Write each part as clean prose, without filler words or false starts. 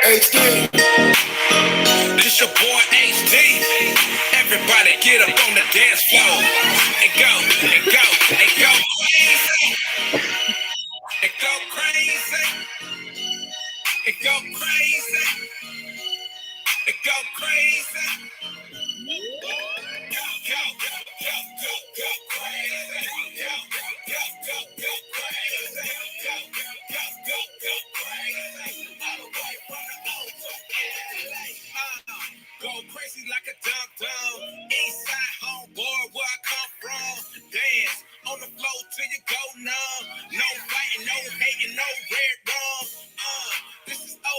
HD, this your boy HD. Everybody get up on the dance floor and go, and go, and go crazy, and go crazy, and go crazy, and go crazy. Go, go, go, go, go, go crazy. Go, go, go, go crazy. Go, go, go, go crazy. All the way from the O to LA. Go crazy like a dum-dum. Eastside homeboy, where I come from. Dance on the floor till you go numb. No fighting, no hating, no red rum. This is O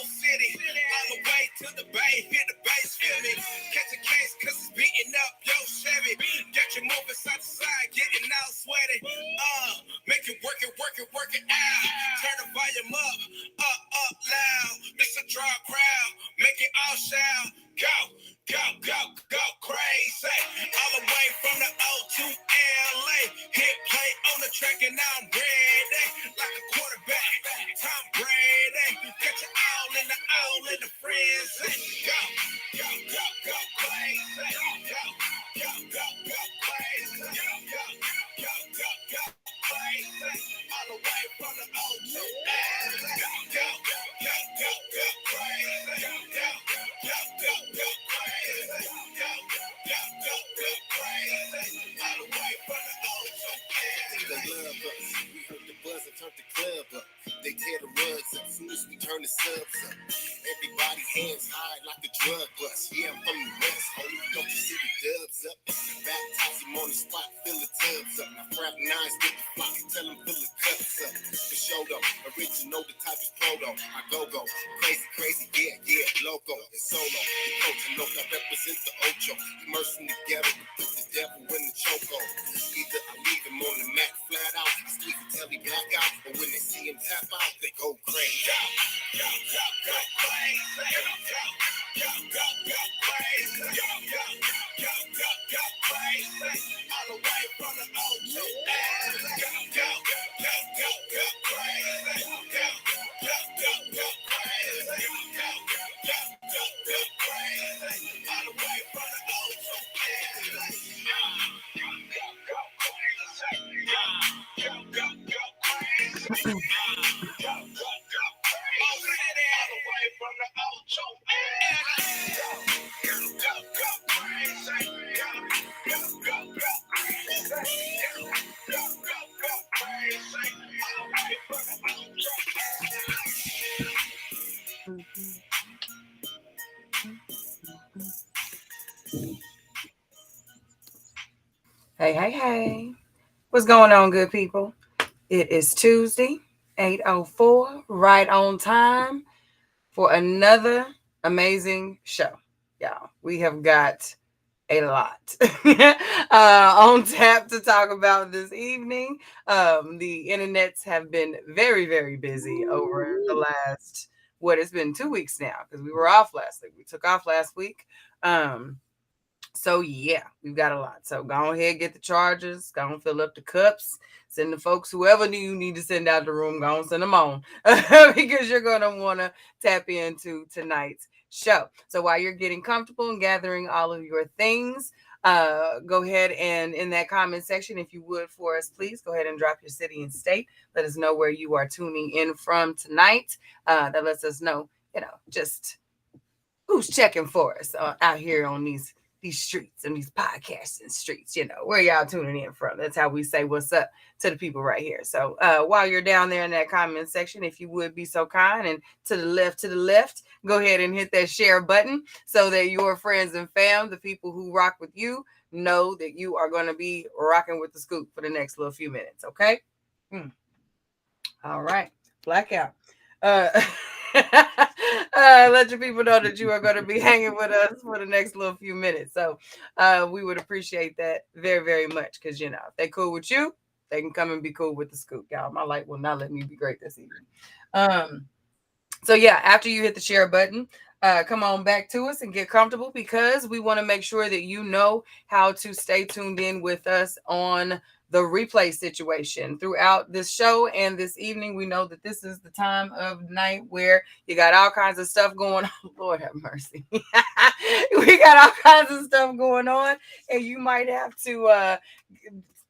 City. All the way to the bay, hit the bass, feel me. Catch a case, cause it's beating up yo Chevy. Get you moving side to side, getting all sweaty. Make it work it, work it, work it out. Turn the volume up loud. It's a draw crowd, make it all shout. Go, go, go, go crazy. All the way from the O to LA. Hit play on the track and I'm ready. Like a quarterback, Tom Brady. Get you all in the frenzy. Go, go, go, go crazy. Go, go, go, go crazy. Go, go, go, go, go crazy. All the way from the O to LA. Go, go, go, go, go crazy. Go, go, go, go, go crazy. Go, go, go, go crazy. All the way from the O to LA. The love us. We heard the buzz and turned the club up. They tear the rugs up soon as we turn the subs up. Everybody hands high like a drug bust. Yeah, I'm from the West, homie. Don't you see the dubs up? Baptize him on the spot, fill the tubs up. Now frap nines with the flocks, tell him fill the cups up. The show though, original, the type is proto. I go, crazy, crazy, yeah, loco. It's solo, the coach, and look, I represent the Ocho. Immersing together to put the devil in the choco. Either I leave him on the mat flat out, I squeeze until he black out, or when they see him tap out, they go crazy. Go, go, go, go crazy. Go, go, go, go crazy. Go, go, go, go, go crazy. All the way from the O to L. Go, go, go, go, go crazy. Go, go, go, go crazy. Go, go, go, go crazy. All the way from the O to L. Go, go, go crazy. Go, go, go crazy. Go, go, go crazy. All the way from the O to L. Go, go, go crazy. Go, go, go crazy. Go, go, go crazy. All the way from the O to Hey. What's going on, good people? It is Tuesday, 8:04, right on time for another amazing show. Y'all, we have got a lot on tap to talk about this evening. The internets have been very, very busy over the last, it's been 2 weeks now because we were off last week. We took off last week. So yeah, we've got a lot. So go ahead, get the chargers, go and fill up the cups, send the folks, whoever you need to send out the room, go and send them on because you're going to want to tap into tonight's show. So while you're getting comfortable and gathering all of your things, go ahead and in that comment section, if you would for us, please go ahead and drop your city and state. Let us know where you are tuning in from tonight. That lets us know, just who's checking for us out here on these streets and these podcasting streets, where y'all tuning in from. That's how we say what's up to the people right here. So while you're down there in that comment section, if you would be so kind, and to the left, go ahead and hit that share button so that your friends and fam, the people who rock with you, know that you are going to be rocking with the scoop for the next little few minutes. Okay. All right. Blackout. Let your people know that you are going to be hanging with us for the next little few minutes. So we would appreciate that very, very much because, if they're cool with you, they can come and be cool with the scoop. Y'all, my light will not let me be great this evening. So yeah, after you hit the share button, come on back to us and get comfortable because we want to make sure that you know how to stay tuned in with us on the replay situation throughout this show and this evening. We know that this is the time of night where you got all kinds of stuff going on. Lord have mercy. We got all kinds of stuff going on, and you might have to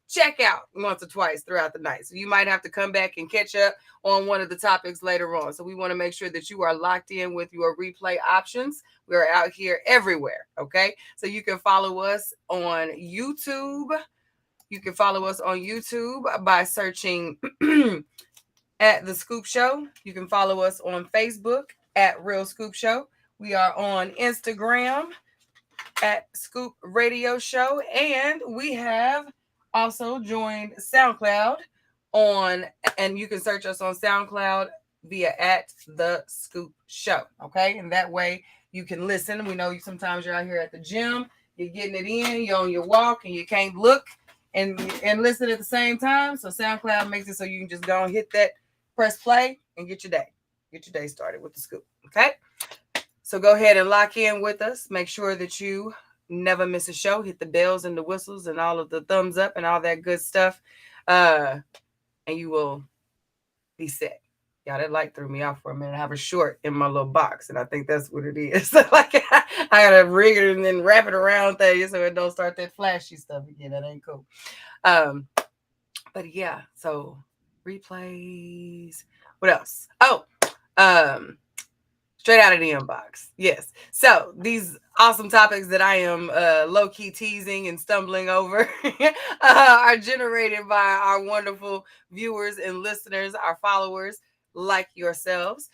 check out once or twice throughout the night. So you might have to come back and catch up on one of the topics later on. So we want to make sure that you are locked in with your replay options. We're out here everywhere. Okay. So you can follow us on YouTube. You can follow us on YouTube by searching at The Scoop Show. You can follow us on Facebook at Real Scoop Show. We are on Instagram at Scoop Radio Show. And we have also joined SoundCloud and you can search us on SoundCloud via at The Scoop Show. Okay. And that way you can listen. We know sometimes you're out here at the gym, you're getting it in, you're on your walk, and you can't look and listen at the same time. So SoundCloud makes it so you can just go and hit that, press play, and get your day started with the scoop. Okay. So go ahead and lock in with us. Make sure that you never miss a show. Hit the bells and the whistles and all of the thumbs up and all that good stuff. And you will be set. Yeah, that light threw me off for a minute. I have a short in my little box, and I think that's what it is. Like I gotta rig it and then wrap it around things so it don't start that flashy stuff again. That ain't cool. But yeah, so replays. What else? Oh, straight out of the inbox. Yes. So these awesome topics that I am low-key teasing and stumbling over are generated by our wonderful viewers and listeners, our followers like yourselves.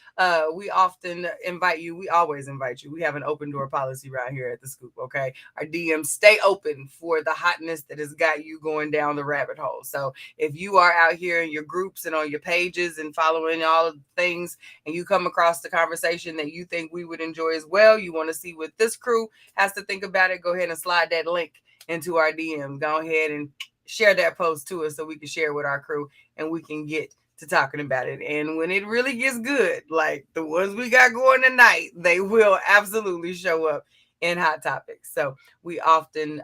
We often invite you. We always invite you. We have an open door policy right here at the Scoop. Okay. Our DMs stay open for the hotness that has got you going down the rabbit hole. So if you are out here in your groups and on your pages and following all of the things, and you come across the conversation that you think we would enjoy as well, you want to see what this crew has to think about it, go ahead and slide that link into our DM. Go ahead and share that post to us so we can share with our crew and we can get to talking about it. And when it really gets good, like the ones we got going tonight, they will absolutely show up in Hot Topics. So we often,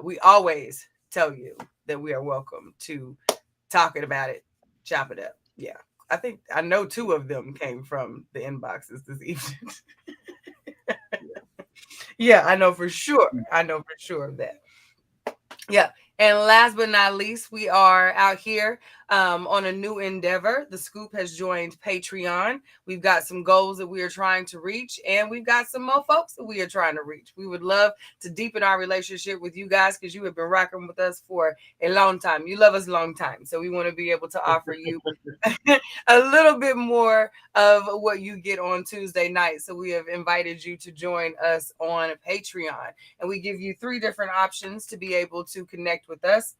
we always tell you that we are welcome to talking about it, chop it up. Yeah. I know 2 of them came from the inboxes this evening. Yeah, I know for sure. Of that. Yeah. And last but not least, we are out here on a new endeavor. The Scoop has joined Patreon. We've got some goals that we are trying to reach, and we've got some more folks that we are trying to reach. We would love to deepen our relationship with you guys because you have been rocking with us for a long time. You love us a long time. So we want to be able to offer you a little bit more of what you get on Tuesday night. So we have invited you to join us on Patreon, and we give you 3 different options to be able to connect with us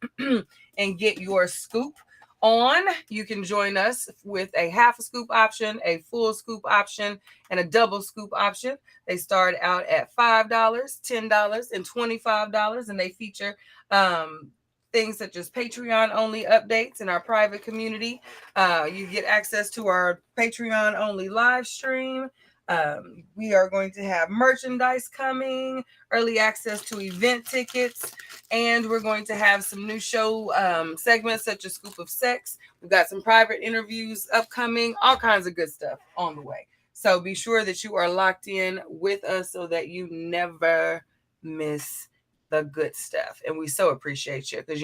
and get your scoop on. You can join us with a half a scoop option, a full scoop option, and a double scoop option. They start out at $5, $10, and $25, and they feature things such as Patreon only updates in our private community. You get access to our Patreon only live stream. We are going to have merchandise coming, early access to event tickets, and we're going to have some new show segments such as Scoop of Sex. We've got some private interviews upcoming, all kinds of good stuff on the way. So be sure that you are locked in with us so that you never miss the good stuff. And we so appreciate you because,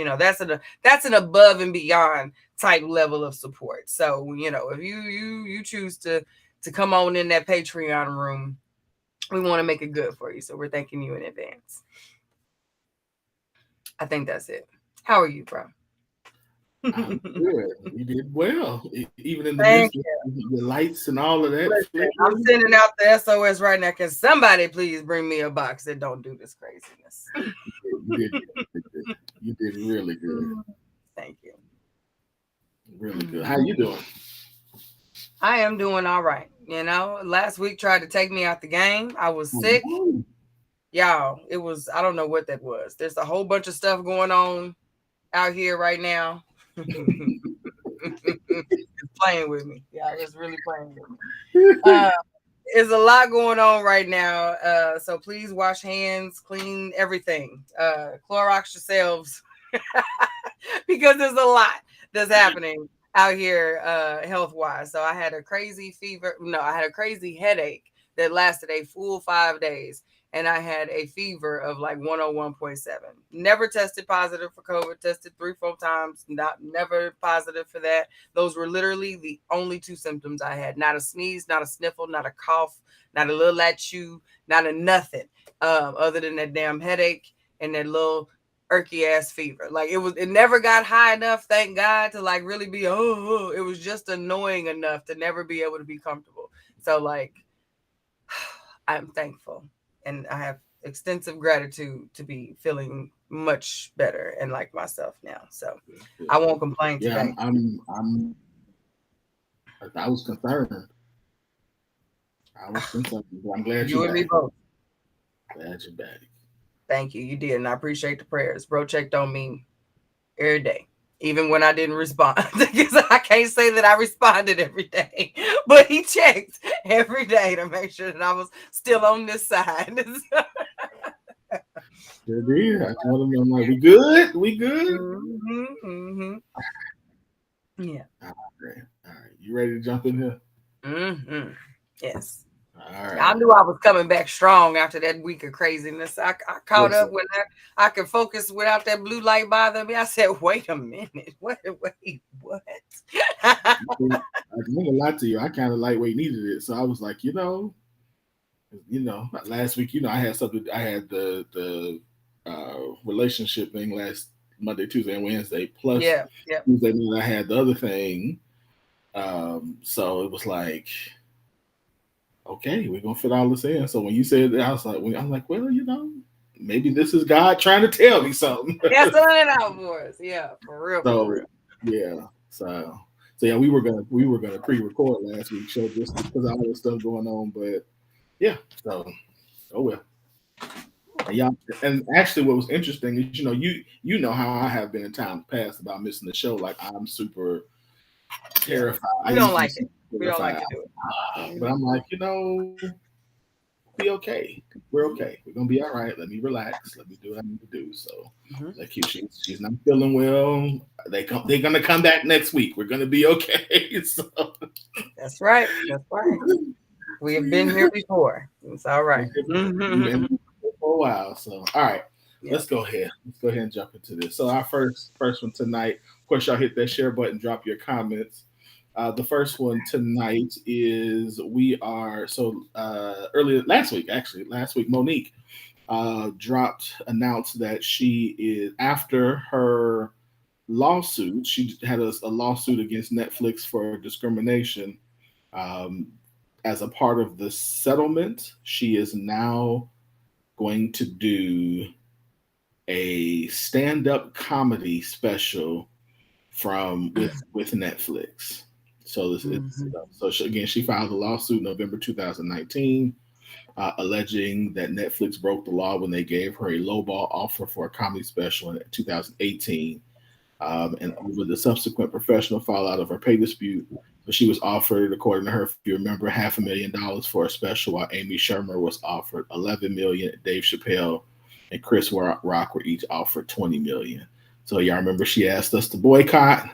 that's an above and beyond type level of support. So, if you choose to come on in that Patreon room, we want to make it good for you. So we're thanking you in advance. I think that's it. How are you, bro? I'm good. You did well. Even in the midst of the lights and all of that. Listen, I'm sending out the SOS right now. Can somebody please bring me a box that don't do this craziness? You did really good. Thank you. Really good. How you doing? I am doing all right. Last week tried to take me out the game. I was sick. Y'all, it was, I don't know what that was. There's a whole bunch of stuff going on out here right now. It's playing with me. Yeah, it's really playing with me. There's a lot going on right now. So please wash hands, clean everything. Clorox yourselves. because there's a lot that's happening out here health wise. So I had a crazy fever. No, I had a crazy headache that lasted a full 5 days. And I had a fever of like 101.7. Never tested positive for COVID, tested 3-4 times, never positive for that. Those were literally the only 2 symptoms I had. Not a sneeze, not a sniffle, not a cough, not a little chew, not a nothing. Other than that damn headache and that little irky ass fever. Like it never got high enough, thank God, to like really be it was just annoying enough to never be able to be comfortable. So like I'm thankful. And I have extensive gratitude to be feeling much better and like myself now. So I won't complain today. I was concerned. But I'm glad you and me both. Glad you're back. Thank you. You did. And I appreciate the prayers. Bro checked on me every day, even when I didn't respond. Because I can't say that I responded every day, but he checked every day to make sure that I was still on this side. Sure did. I told him, I'm like, we good? We good? Mm-hmm, mm-hmm. Yeah. All right. You ready to jump in here? Mm-hmm. Yes. All right. I knew I was coming back strong after that week of craziness. I caught up when I could focus without that blue light bothering me. I said, wait a minute. Wait, what? I'm gonna lie to you. I kind of lightweight needed it. So I was like, last week, I had something. I had the relationship thing last Monday, Tuesday, and Wednesday. Plus, Tuesday night I had the other thing. So it was like, okay, we're gonna fit all this in. So when you said that, I was like, well, maybe this is God trying to tell me something. That's what it out for us. Yeah, for real. So for real. Yeah. So yeah, we were gonna pre-record last week's show just because of all this stuff going on. But yeah, so oh well. And actually, what was interesting is you know how I have been in times past about missing the show. Like I'm super terrified. We don't like it. We don't like to do it. But I'm like, be okay. We're okay. We're gonna be all right. Let me relax. Let me do what I need to do. So, like she's not feeling well. They're gonna come back next week. We're gonna be okay. So that's right. That's right. We have been here before. It's all right. For a while. So all right. Let's go ahead. Let's go ahead and jump into this. So our first one tonight. Of course, y'all hit that share button. Drop your comments. The first one tonight is earlier last week, Monique announced that she is, after her lawsuit, she had a lawsuit against Netflix for discrimination. As a part of the settlement, she is now going to do a stand-up comedy special with Netflix. So she filed a lawsuit in November 2019, alleging that Netflix broke the law when they gave her a lowball offer for a comedy special in 2018. And over the subsequent professional fallout of her pay dispute, she was offered, according to her, if you remember, $500,000 for a special, while Amy Schumer was offered $11 million. Dave Chappelle and Chris Rock were each offered $20 million. So y'all remember she asked us to boycott.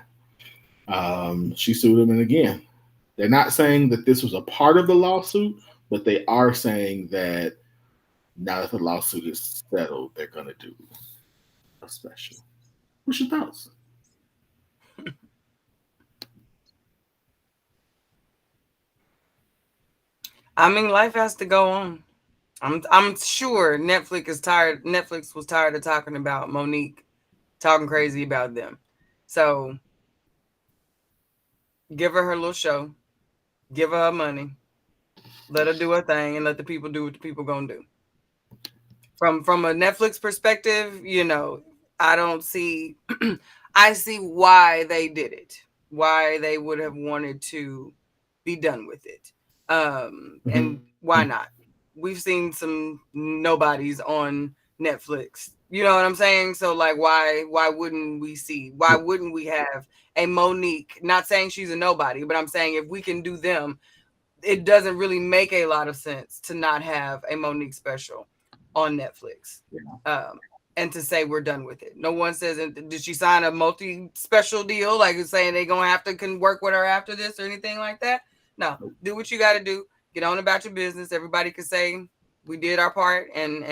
She sued them, and again, they're not saying that this was a part of the lawsuit, but they are saying that now that the lawsuit is settled, they're going to do a special. What's your thoughts? I mean, life has to go on. I'm sure Netflix was tired of talking about Monique, talking crazy about them. So give her little show, give her money, let her do her thing, and let the people do what the people gonna do. From a Netflix perspective, I don't see. I see why they did it, why they would have wanted to be done with it, and why not? We've seen some nobodies on Netflix. You know what I'm saying? So like, why wouldn't we see? Why wouldn't we have a Monique? Not saying she's a nobody, but I'm saying if we can do them, it doesn't really make a lot of sense to not have a Monique special on Netflix. and to say we're done with it. No one says, did she sign a multi-special deal, like saying they're gonna have to can work with her after this or anything like that? No, do what you got to do. Get on about your business. Everybody can say we did our part and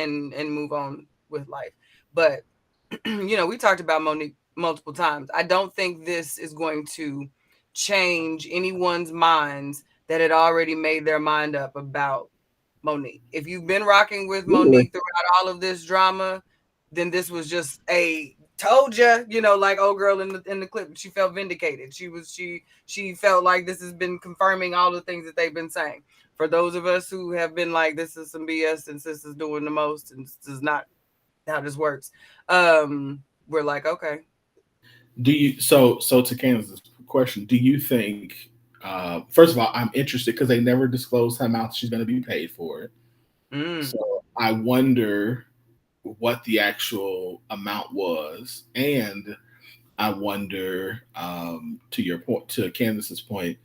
move on with life. But you know, we talked about Monique multiple times. I don't think this is going to change anyone's minds that had already made their mind up about Monique. If you've been rocking with Monique throughout all of this drama, then this was just a told you, you know, like old girl in the clip. She felt vindicated. She felt like this has been confirming all the things that they've been saying. For those of us who have been like, this is some BS and sis is doing the most and this is not how this works, we're like, okay. Do you so to Candace's question, do you think first of all, I'm interested because they never disclosed how much she's going to be paid for it. So I wonder what the actual amount was, and I wonder to your point, to Candace's point,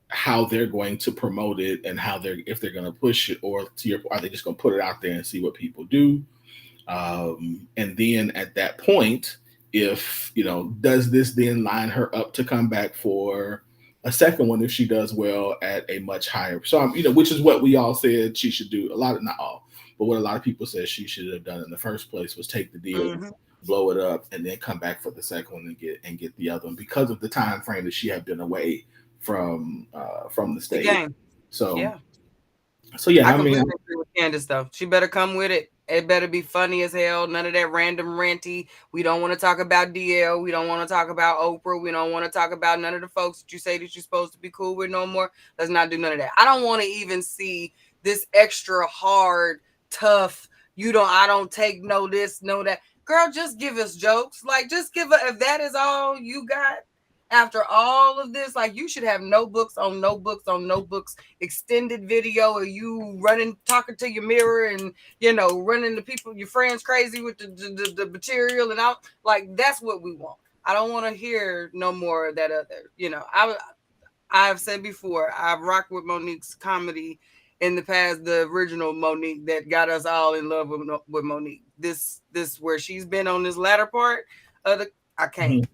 how they're going to promote it and how they're if they're going to push it, or to your are they just going to put it out there and see what people do, and then at that point, if you know, does this then line her up to come back for a second one if she does well at a much higher, so you know, which is what we all said she should do. A lot of, not all, but what a lot of people said she should have done in the first place was take the deal, blow it up, and then come back for the second one and get the other one because of the time frame that she had been away from the stage. So yeah, I completely mean, agree with Candace though. She better come with it. It better be funny as hell. None of that random ranty. We don't want to talk about DL. We don't want to talk about Oprah. We don't want to talk about none of the folks that you say that you're supposed to be cool with no more. Let's not do none of that. I don't want to even see this extra hard, tough, I don't take no this, no that. Girl, just give us jokes. Like, just give us, if that is all you got after all of this, like, you should have notebooks on notebooks on notebooks, extended video of you running, talking to your mirror and, you know, running the people, your friends crazy with the material and all. Like, that's what we want. I don't want to hear no more of that other, you know. I've said before, I've rocked with Monique's comedy in the past, the original Monique that got us all in love with Monique. This where she's been on this latter part of the, I can't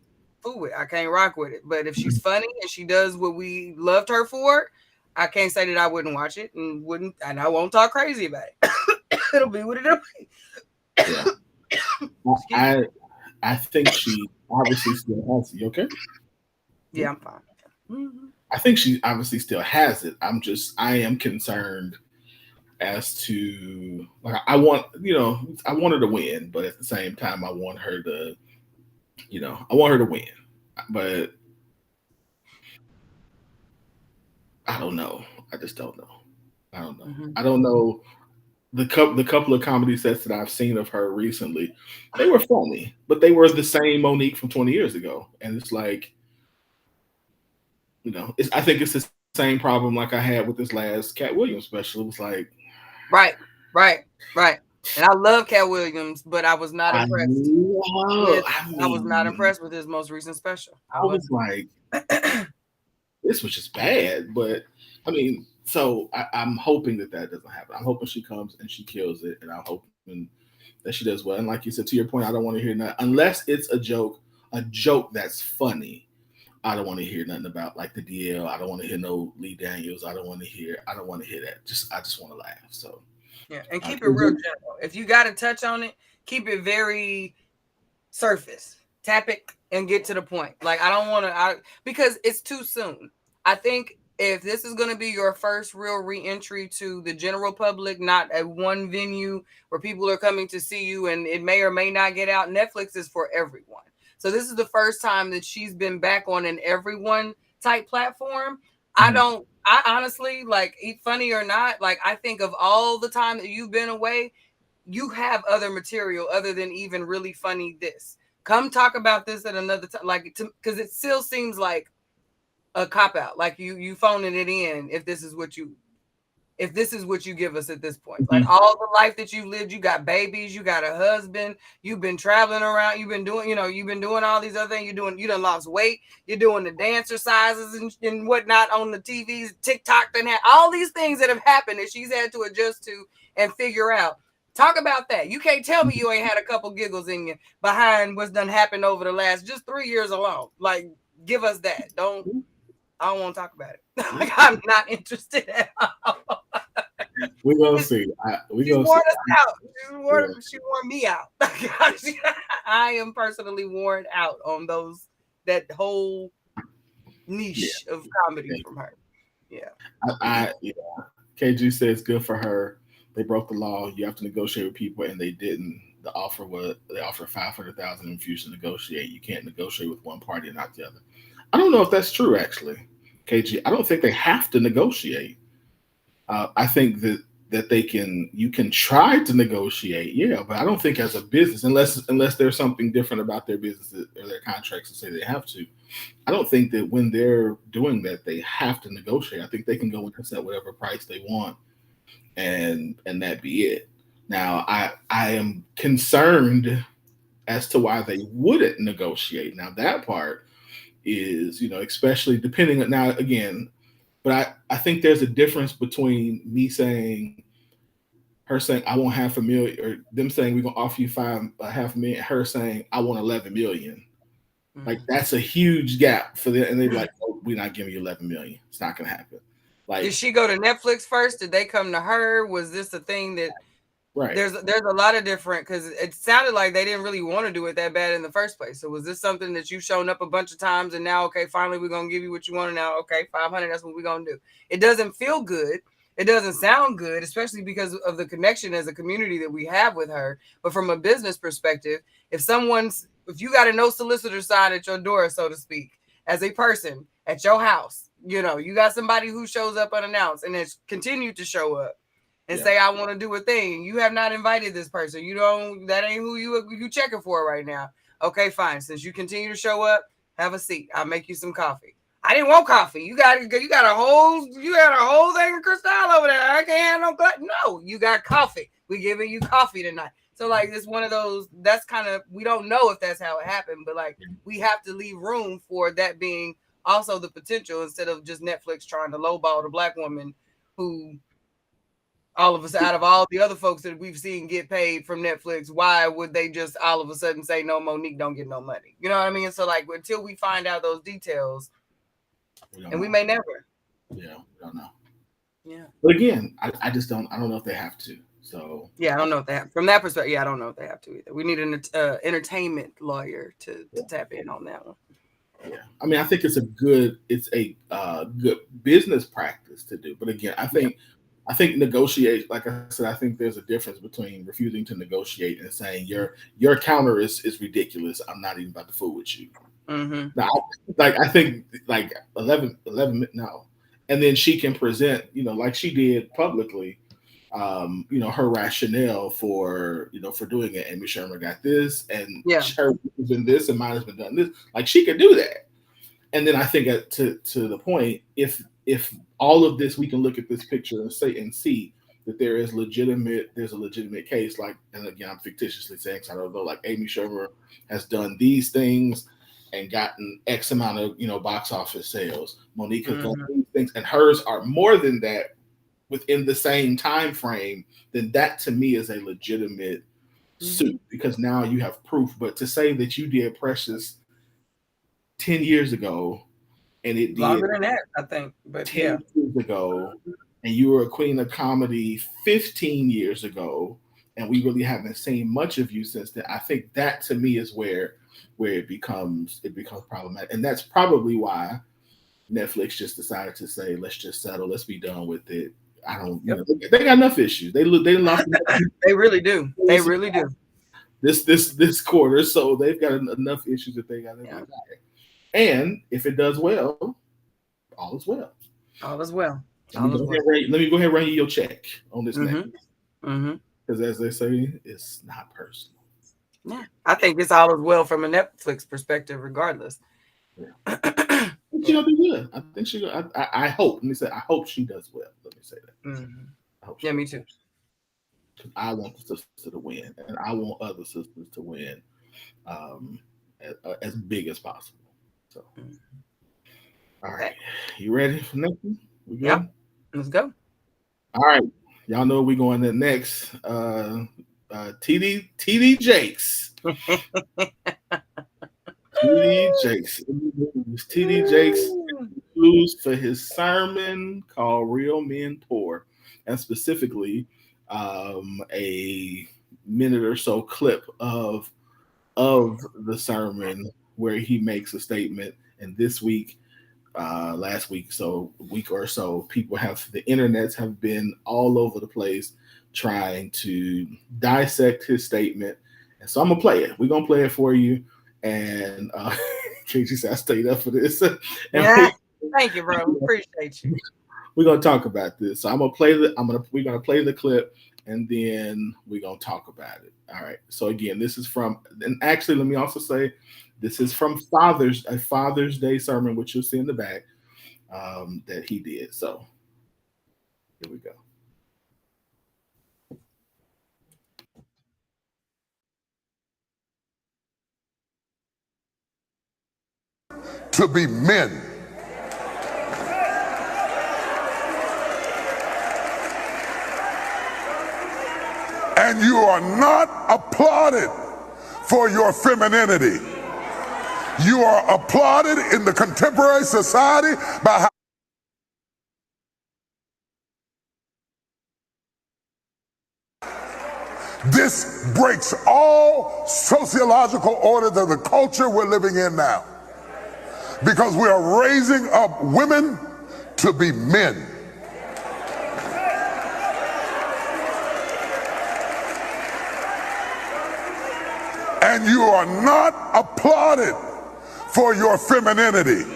fool with. I can't rock with it. But if she's funny and she does what we loved her for, I can't say that I wouldn't watch it and I won't talk crazy about it. It'll be what it'll be. I think she obviously still has it. You okay? Yeah, I'm fine. Mm-hmm. I think she obviously still has it. I am concerned as to, like, I want her to win, but at the same time, I want her to win. But I don't know. I just don't know. I don't know. Mm-hmm. I don't know. The couple of comedy sets that I've seen of her recently, they were funny, but they were the same Monique from 20 years ago. And it's like, you know, I think it's the same problem like I had with this last Cat Williams special. It was like, right. And I love Cat Williams, but I was not impressed. I was not impressed with his most recent special. I was like, this was just bad. But I mean, so I'm hoping that doesn't happen. I'm hoping she comes and she kills it, and I'm hoping that she does well. And like you said, to your point, I don't want to hear that unless it's a joke that's funny. I don't want to hear nothing about like the DL. I don't want to hear no Lee Daniels. I don't want to hear that. I just want to laugh. So yeah, and keep it real general. If you got to touch on it, keep it very surface. Tap it and get to the point. Like, I don't want to, because it's too soon. I think if this is going to be your first real re-entry to the general public, not at one venue where people are coming to see you and it may or may not get out, Netflix is for everyone. So this is the first time that she's been back on an everyone type platform. Mm-hmm. I honestly, like, funny or not, like, I think of all the time that you've been away, you have other material other than even really funny this. Come talk about this at another time, like, because it still seems like a cop out, like you phoning it in. If this is what you give us at this point, like all the life that you've lived, you got babies, you got a husband, you've been traveling around, you've been doing all these other things. You done lost weight, you're doing the dance exercises and whatnot on the TVs, TikTok, all these things that have happened that she's had to adjust to and figure out. Talk about that. You can't tell me you ain't had a couple giggles in you behind what's done happened over the last just 3 years alone. Like, give us that. I don't want to talk about it. Like, I'm not interested at all. We're gonna see. She wore us out. She wore me out. I am personally worn out on that whole niche of comedy from her. Yeah. KG says good for her. They broke the law. You have to negotiate with people, and they didn't. They offered $500,000 if you should negotiate. You can't negotiate with one party and not the other. I don't know if that's true, actually, KG. I don't think they have to negotiate. I think that you can try to negotiate, yeah, but I don't think as a business, unless there's something different about their business or their contracts to say they have to. I don't think that when they're doing that they have to negotiate. I think they can go and set whatever price they want, and that be it. Now, I am concerned as to why they wouldn't negotiate. Now, that part is, especially depending on, now again, but I think there's a difference between her saying I want $500,000, or them saying we're gonna offer you $500,000, her saying I want $11 million. Mm-hmm. Like, that's a huge gap for them, and they're like, oh, we're not giving you $11 million. It's not gonna happen. Like, did she go to Netflix first? Did they come to her? Was this a thing that? Right. There's a lot of different, because it sounded like they didn't really want to do it that bad in the first place. So was this something that you've shown up a bunch of times and now, okay, finally we're gonna give you what you want, and now, okay, 500, that's what we're gonna do. It doesn't feel good. It doesn't sound good, especially because of the connection as a community that we have with her. But from a business perspective, if you got a no solicitor sign at your door, so to speak, as a person at your house, you got somebody who shows up unannounced and has continued to show up and say, I want to do a thing. You have not invited this person. That ain't who you checking for right now. Okay, fine. Since you continue to show up, have a seat. I'll make you some coffee. I didn't want coffee. You got a whole thing of Cristal over there. I can't have no. No, you got coffee. We're giving you coffee tonight. So like, it's one of those, that's kind of, we don't know if that's how it happened, but like, we have to leave room for that being also the potential, instead of just Netflix trying to lowball the Black woman who, all of us, out of all the other folks that we've seen get paid from Netflix, why would they just all of a sudden say, no, Monique don't get no money? You know what I mean? So like, until we find out those details, we may never. Yeah, we don't know. Yeah. But again, I just don't know if they have to. So yeah, I don't know if they have, from that perspective. Yeah, I don't know if they have to either. We need an entertainment lawyer to tap in on that one. Yeah, I mean, I think it's a good business practice to do. But again, I think negotiate, like I said, I think there's a difference between refusing to negotiate and saying your counter is ridiculous. I'm not even about to fool with you. Mm-hmm. Now, I think 11 no, and then she can present, like she did publicly, her rationale for doing it. Amy Schumer got this, and her has been this, and mine has been done this. Like, she could do that. And then I think to the point, if all of this, we can look at this picture and see that there's a legitimate case. Like, and again, I'm fictitiously saying, because I don't know, like Amy Schumer has done these things and gotten X amount of box office sales. Monique has done these things, and hers are more than that within the same time frame. Then that to me is a legitimate suit, because now you have proof. But to say that you did Precious 10 years ago, and it longer than that, I think, but 10 years ago, and you were a queen of comedy 15 years ago, and we really haven't seen much of you since then. I think that to me is where it becomes problematic, and that's probably why Netflix just decided to say, let's just settle, let's be done with it. I don't. They got enough issues. They lost. They really do. They really do. This quarter, so they've got enough issues that they got to retire. And if it does well, all is well. All is well. Let me go ahead and run you your check on this next. Because as they say, it's not personal. Yeah, I think it's all is well from a Netflix perspective, regardless. Yeah. She's gonna be good. I think she. I hope. Let me say. I hope she does well. Let me say that. I hope. Yeah, me too. I want the sister to win, and I want other sisters to win, as big as possible. So, all right, you ready for next one? Yeah, let's go. All right, Y'all know we're going to next. TD Jakes. TD Jakes. TD Jakes used for his sermon called Real Men Poor, and specifically a minute or so clip of the sermon where he makes a statement. And this week, last week, so a week or so, the internets have been all over the place trying to dissect his statement. And so I'm gonna play it. We're gonna play it for you. And KG said I stayed up for this. And Yeah. Thank you, bro. Appreciate you. We're gonna talk about this. So we're gonna play the clip, and then we're gonna talk about it. All right. So again, this is from, and actually let me also say this is from a Father's Day sermon, which you'll see in the back, that he did. So here we go. To be men. And you are not applauded for your femininity. You are applauded in the contemporary society by how this breaks all sociological orders of the culture we're living in now. Because we are raising up women to be men. And you are not applauded for your femininity.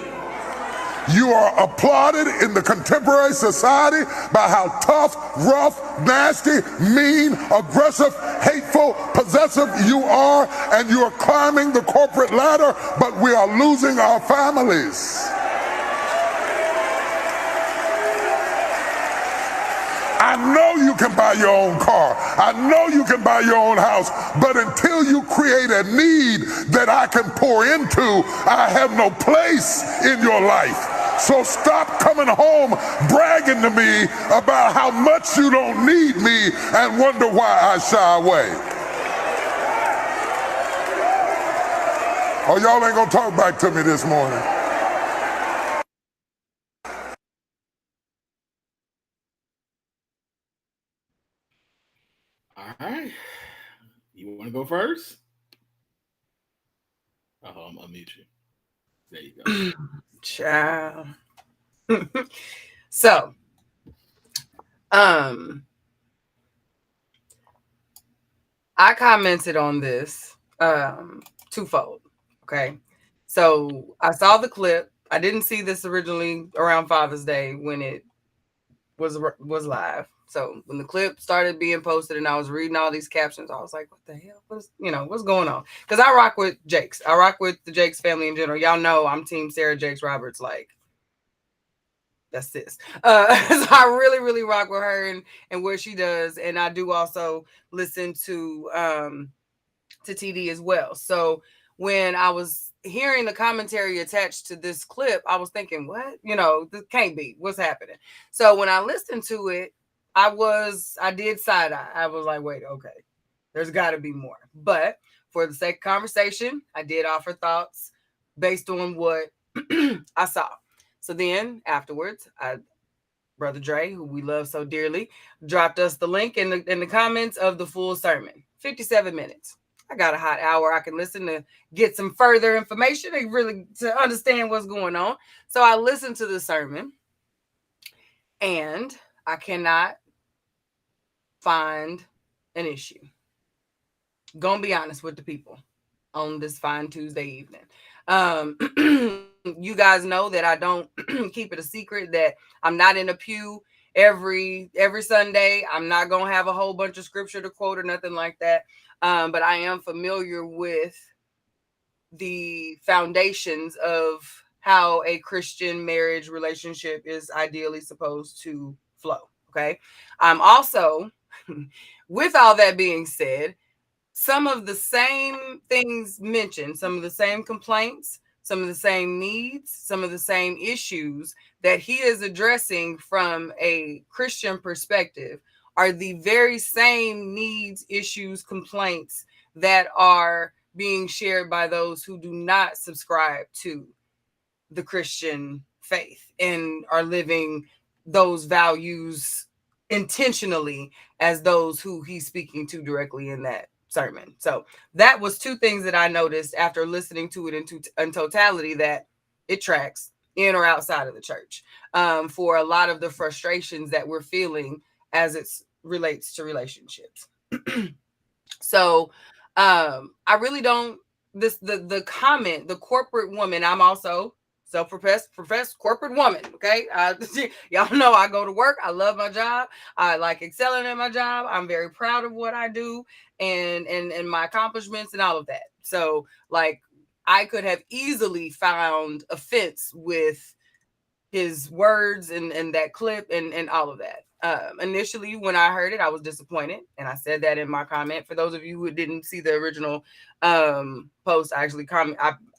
You are applauded in the contemporary society by how tough, rough, nasty, mean, aggressive, hateful, possessive you are, and you are climbing the corporate ladder, but we are losing our families. I know you can buy your own car. I know you can buy your own house. But until you create a need that I can pour into, I have no place in your life. So stop coming home bragging to me about how much you don't need me and wonder why I shy away. Oh, y'all ain't gonna talk back to me this morning. All right. You want to go first? Oh, I'm gonna mute you. There you go. Ciao. So, I commented on this twofold. Okay. So I saw the clip. I didn't see this originally around Father's Day when it was live. So when the clip started being posted and I was reading all these captions, I was like, what the hell? What's going on? Because I rock with Jakes. I rock with the Jakes family in general. Y'all know I'm team Sarah Jakes Roberts. Like, that's this. So I really, really rock with her and what she does. And I do also listen to TD as well. So when I was hearing the commentary attached to this clip, I was thinking, what? This can't be. What's happening? So when I listened to it, I did side eye. I was like, wait, okay, there's got to be more. But for the sake of conversation, I did offer thoughts based on what I saw. So then afterwards, Brother Dre, who we love so dearly, dropped us the link in the comments of the full sermon, 57 minutes. I got a hot hour. I can listen to get some further information and really to understand what's going on. So I listened to the sermon and I cannot find an issue. Gonna be honest with the people on this fine Tuesday evening. You guys know that I don't keep it a secret that I'm not in a pew every Sunday. I'm not gonna have a whole bunch of scripture to quote or nothing like that. But I am familiar with the foundations of how a Christian marriage relationship is ideally supposed to flow. Okay. I'm also, with all that being said, some of the same things mentioned, some of the same complaints, some of the same needs, some of the same issues that he is addressing from a Christian perspective are the very same needs, issues, complaints that are being shared by those who do not subscribe to the Christian faith and are living those values intentionally as those who he's speaking to directly in that sermon. So that was two things that I noticed after listening to it in totality, that it tracks in or outside of the church, for a lot of the frustrations that we're feeling as it relates to relationships. So I really don't, the comment, the corporate woman, I'm also self-professed corporate woman. Okay. Y'all know I go to work. I love my job. I like excelling at my job. I'm very proud of what I do and my accomplishments and all of that. So like, I could have easily found offense with his words and that clip and all of that. Initially, when I heard it, I was disappointed, and I said that in my comment. For those of you who didn't see the original post, I actually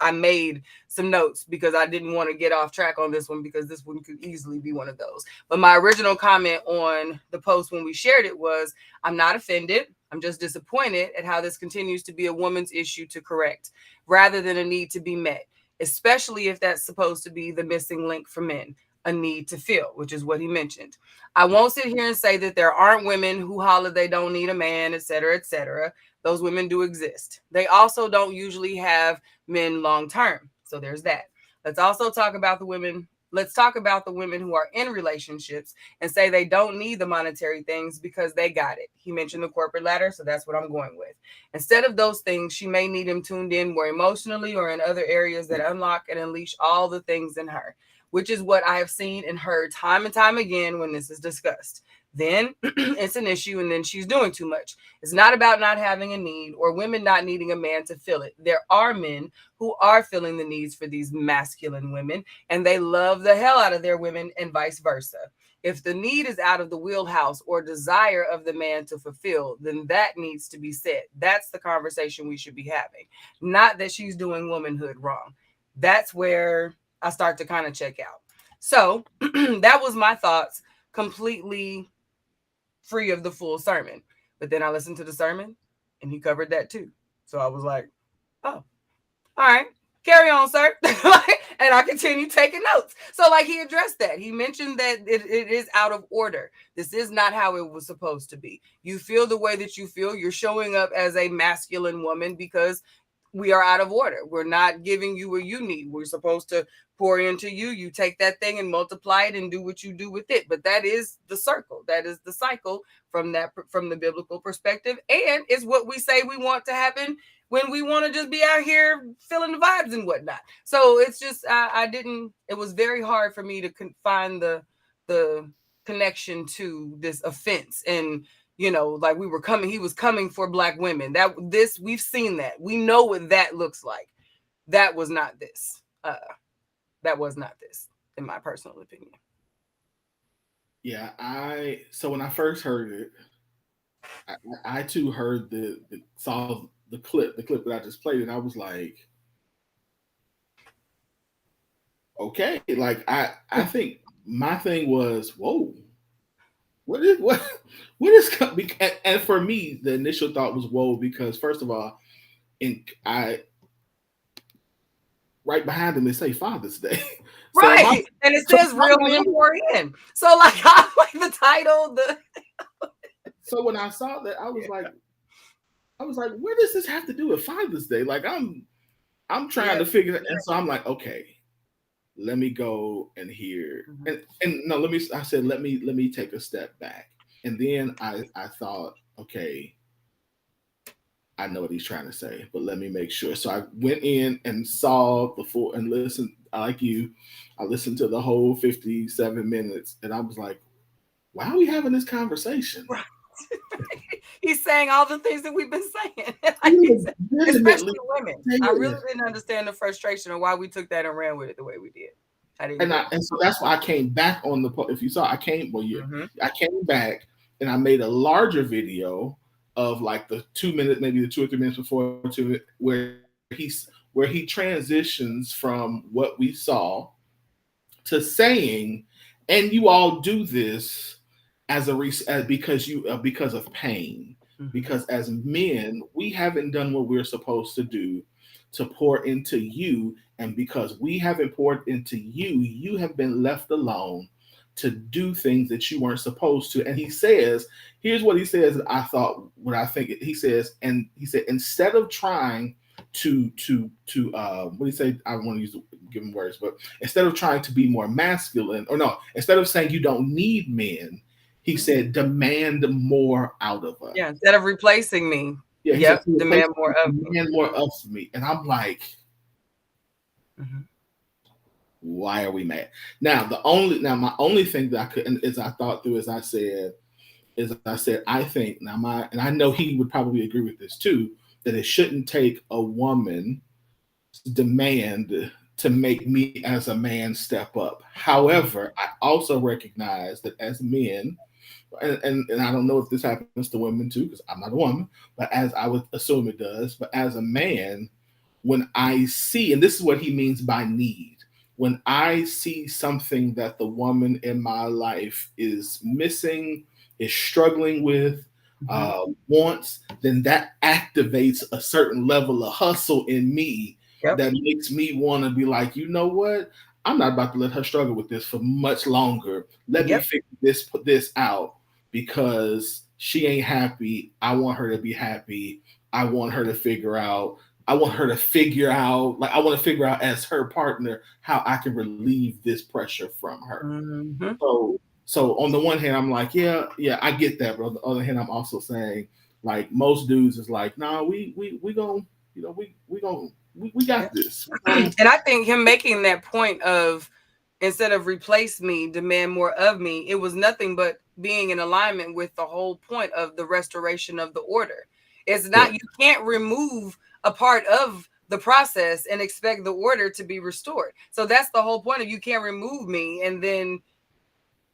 I made some notes because I didn't want to get off track on this one, because this one could easily be one of those. But my original comment on the post when we shared it was, I'm not offended. I'm just disappointed at how this continues to be a woman's issue to correct rather than a need to be met, especially if that's supposed to be the missing link for men, a need to feel, which is what he mentioned. I won't sit here and say that there aren't women who holler they don't need a man, et cetera, et cetera. Those women do exist. They also don't usually have men long term. So there's that. Let's also talk about the women. Let's talk about the women who are in relationships and say they don't need the monetary things because they got it. He mentioned the corporate ladder, so that's what I'm going with. Instead of those things, she may need him tuned in more emotionally or in other areas that unlock and unleash all the things in her, which is what I have seen and heard time and time again when this is discussed. Then it's an issue, and then she's doing too much. It's not about not having a need or women not needing a man to fill it. There are men who are filling the needs for these masculine women, and they love the hell out of their women and vice versa. If the need is out of the wheelhouse or desire of the man to fulfill, then that needs to be said. That's the conversation we should be having. Not that she's doing womanhood wrong. That's where I start to kind of check out. So that was my thoughts, completely free of the full sermon. But then I listened to the sermon and he covered that too. So I was like, oh, all right, carry on, sir. And I continued taking notes. So like, he addressed that. He mentioned that it is out of order. This is not how it was supposed to be. You feel the way that you feel. You're showing up as a masculine woman because we are out of order. We're not giving you what you need. We're supposed to pour into you. You take that thing and multiply it and do what you do with it. But that is the circle. That is the cycle from the biblical perspective. And it's what we say we want to happen when we want to just be out here feeling the vibes and whatnot. So it's just, it was very hard for me to find the connection to this offense. And you know, like he was coming for Black women. We've seen that. We know what that looks like. That was not this. That was not this, in my personal opinion. Yeah, so when I first heard it, I too heard saw the clip that I just played, and I was like, okay, like I think my thing was, whoa. What is coming? And for me, the initial thought was whoa, because first of all, right behind them, they say Father's Day, right? So and it says real men pour in. So like, I like the title. So when I saw that, I was like, what does this have to do with Father's Day? Like, I'm trying to figure it, and so I'm like, okay, let me go and hear. And no, I said, let me take a step back. And then I thought, okay, I know what he's trying to say, but let me make sure. So I went in and saw the full and listened, like you, I listened to the whole 57 minutes, and I was like, why are we having this conversation? Right. He's saying all the things that we've been saying, especially women. I really didn't understand the frustration of why we took that and ran with it the way we did. And so that's why I came back on if you saw, I came back and I made a larger video of like the 2 minutes, maybe the 2 or 3 minutes before, where he transitions from what we saw to saying, and you all do this because of pain. Because as men, we haven't done what we're supposed to do to pour into you, and because we haven't poured into you, you have been left alone to do things that you weren't supposed to. And he says, here's what he says. He says, and he said, instead of trying to what do you say? I don't want to give him words, but instead of trying to be more masculine, or no, instead of saying you don't need men, he said, demand more out of us. Yeah, instead of replacing me. Yeah, demand more of me. Demand more of me. And I'm like, why are we mad? Now, my only thing that I could, and as I thought through, I think, and I know he would probably agree with this too, that it shouldn't take a woman's demand to make me as a man step up. However, I also recognize that as men, and I don't know if this happens to women too, because I'm not a woman, but as I would assume it does, but as a man, when I see, and this is what he means by need, when I see something that the woman in my life is missing, is struggling with, wants, then that activates a certain level of hustle in me that makes me want to be like, you know what? I'm not about to let her struggle with this for much longer. Let me put this out, because she ain't happy. I want her to be happy. I want her to figure out, like, I want to figure out as her partner how I can relieve this pressure from her. So on the one hand, I'm like, yeah, I get that. But on the other hand, I'm also saying, like, most dudes is like, nah, we got this. And I think him making that point of, instead of replace me, demand more of me, it was nothing but being in alignment with the whole point of the restoration of the order. It's not, you can't remove a part of the process and expect the order to be restored. So that's the whole point of, you can't remove me and then,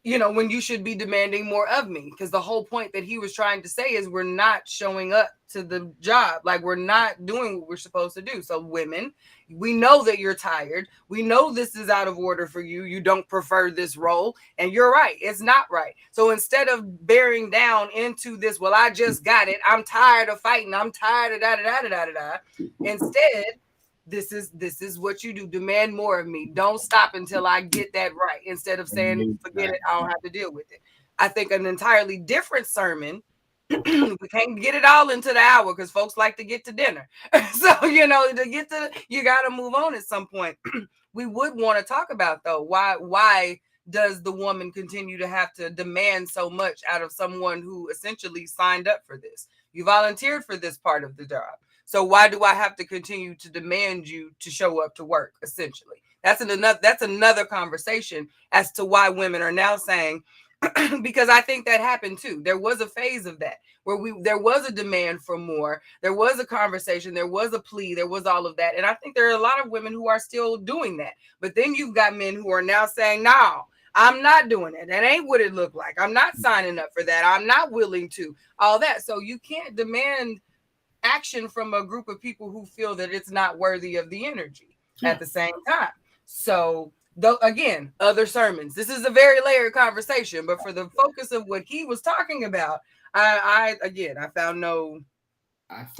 when you should be demanding more of me. Because the whole point that he was trying to say is, we're not showing up to the job. Like, we're not doing what we're supposed to do. So women, we know that you're tired. We know this is out of order for you. You don't prefer this role. And you're right. It's not right. So instead of bearing down into this, well, I just got it, I'm tired of fighting, I'm tired of da-da-da-da-da-da-da. Instead, this is what you do. Demand more of me. Don't stop until I get that right. Instead of saying, forget it, I don't have to deal with it. I think an entirely different sermon. We can't get it all into the hour because folks like to get to dinner. So, you got to move on at some point. We would want to talk about, though, why does the woman continue to have to demand so much out of someone who essentially signed up for this? You volunteered for this part of the job. So why do I have to continue to demand you to show up to work, essentially? That's another conversation as to why women are now saying, because I think that happened too. There was a phase of that where there was a demand for more. There was a conversation. There was a plea. There was all of that. And I think there are a lot of women who are still doing that. But then you've got men who are now saying, no, I'm not doing it. That ain't what it looked like. I'm not signing up for that. I'm not willing to. All that. So you can't demand action from a group of people who feel that it's not worthy of the energy at the same time. So, though, again, other sermons. This is a very layered conversation, but for the focus of what he was talking about, I found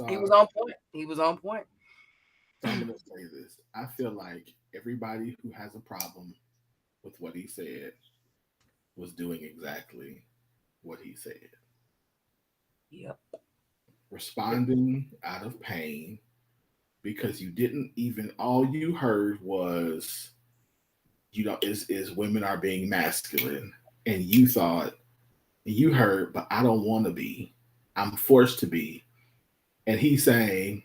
he was on point. He was on point. So I'm going to say this. I feel like everybody who has a problem with what he said was doing exactly what he said. Yep. Responding out of pain because you didn't even, all you heard was, is women are being masculine, and you thought, you heard, but I don't want to be, I'm forced to be. And he's saying,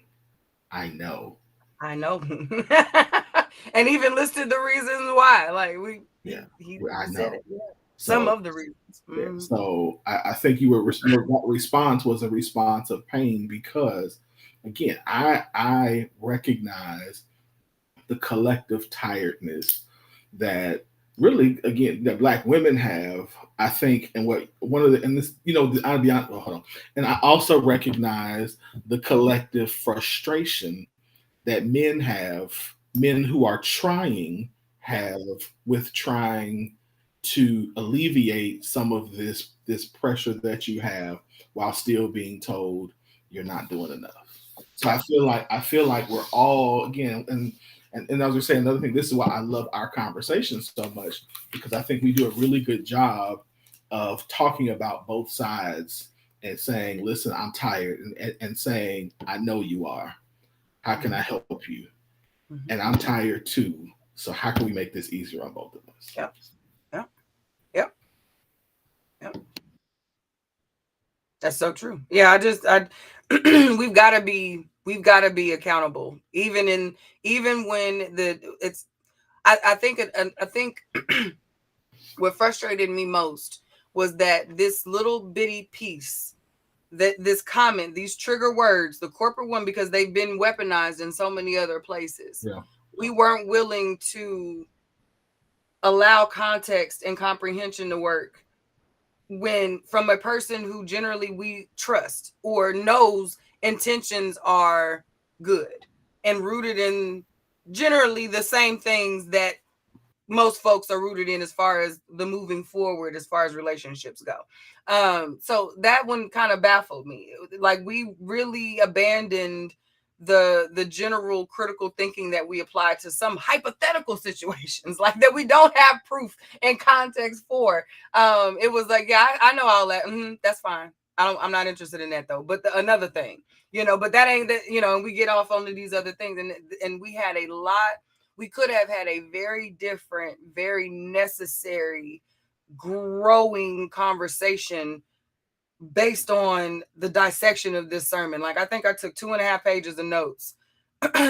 I know. And even listed the reasons why. Like, he said it. Yeah. Some of the reasons. Yeah. So I think your response was a response of pain because, again, I recognize the collective tiredness that really, again, that Black women have, I think, and I'll be honest, hold on. And I also recognize the collective frustration that men who are trying have with trying to alleviate some of this pressure that you have while still being told you're not doing enough. So I feel like we're all, again, and as we say, another thing, this is why I love our conversations so much, because I think we do a really good job of talking about both sides and saying, listen, I'm tired, and saying, I know you are. How can I help you? Mhm. And I'm tired too. So how can we make this easier on both of us? Yep. That's so true. Yeah, we've got to be accountable, even when I think what frustrated me most was that this little bitty piece, that this comment, these trigger words, the corporate one, because they've been weaponized in so many other places. Yeah. We weren't willing to allow context and comprehension to work when from a person who generally we trust or knows intentions are good and rooted in generally the same things that most folks are rooted in as far as the moving forward, as far as relationships go. So that one kind of baffled me. Like, we really abandoned the general critical thinking that we apply to some hypothetical situations, like that we don't have proof and context for. It was like, yeah, I know all that. That's fine. I'm not interested in that though. But another thing, but that ain't that, and we get off onto these other things, and we had a lot. We could have had a very different, very necessary, growing conversation based on the dissection of this sermon. Like, I think I took 2.5 pages of notes,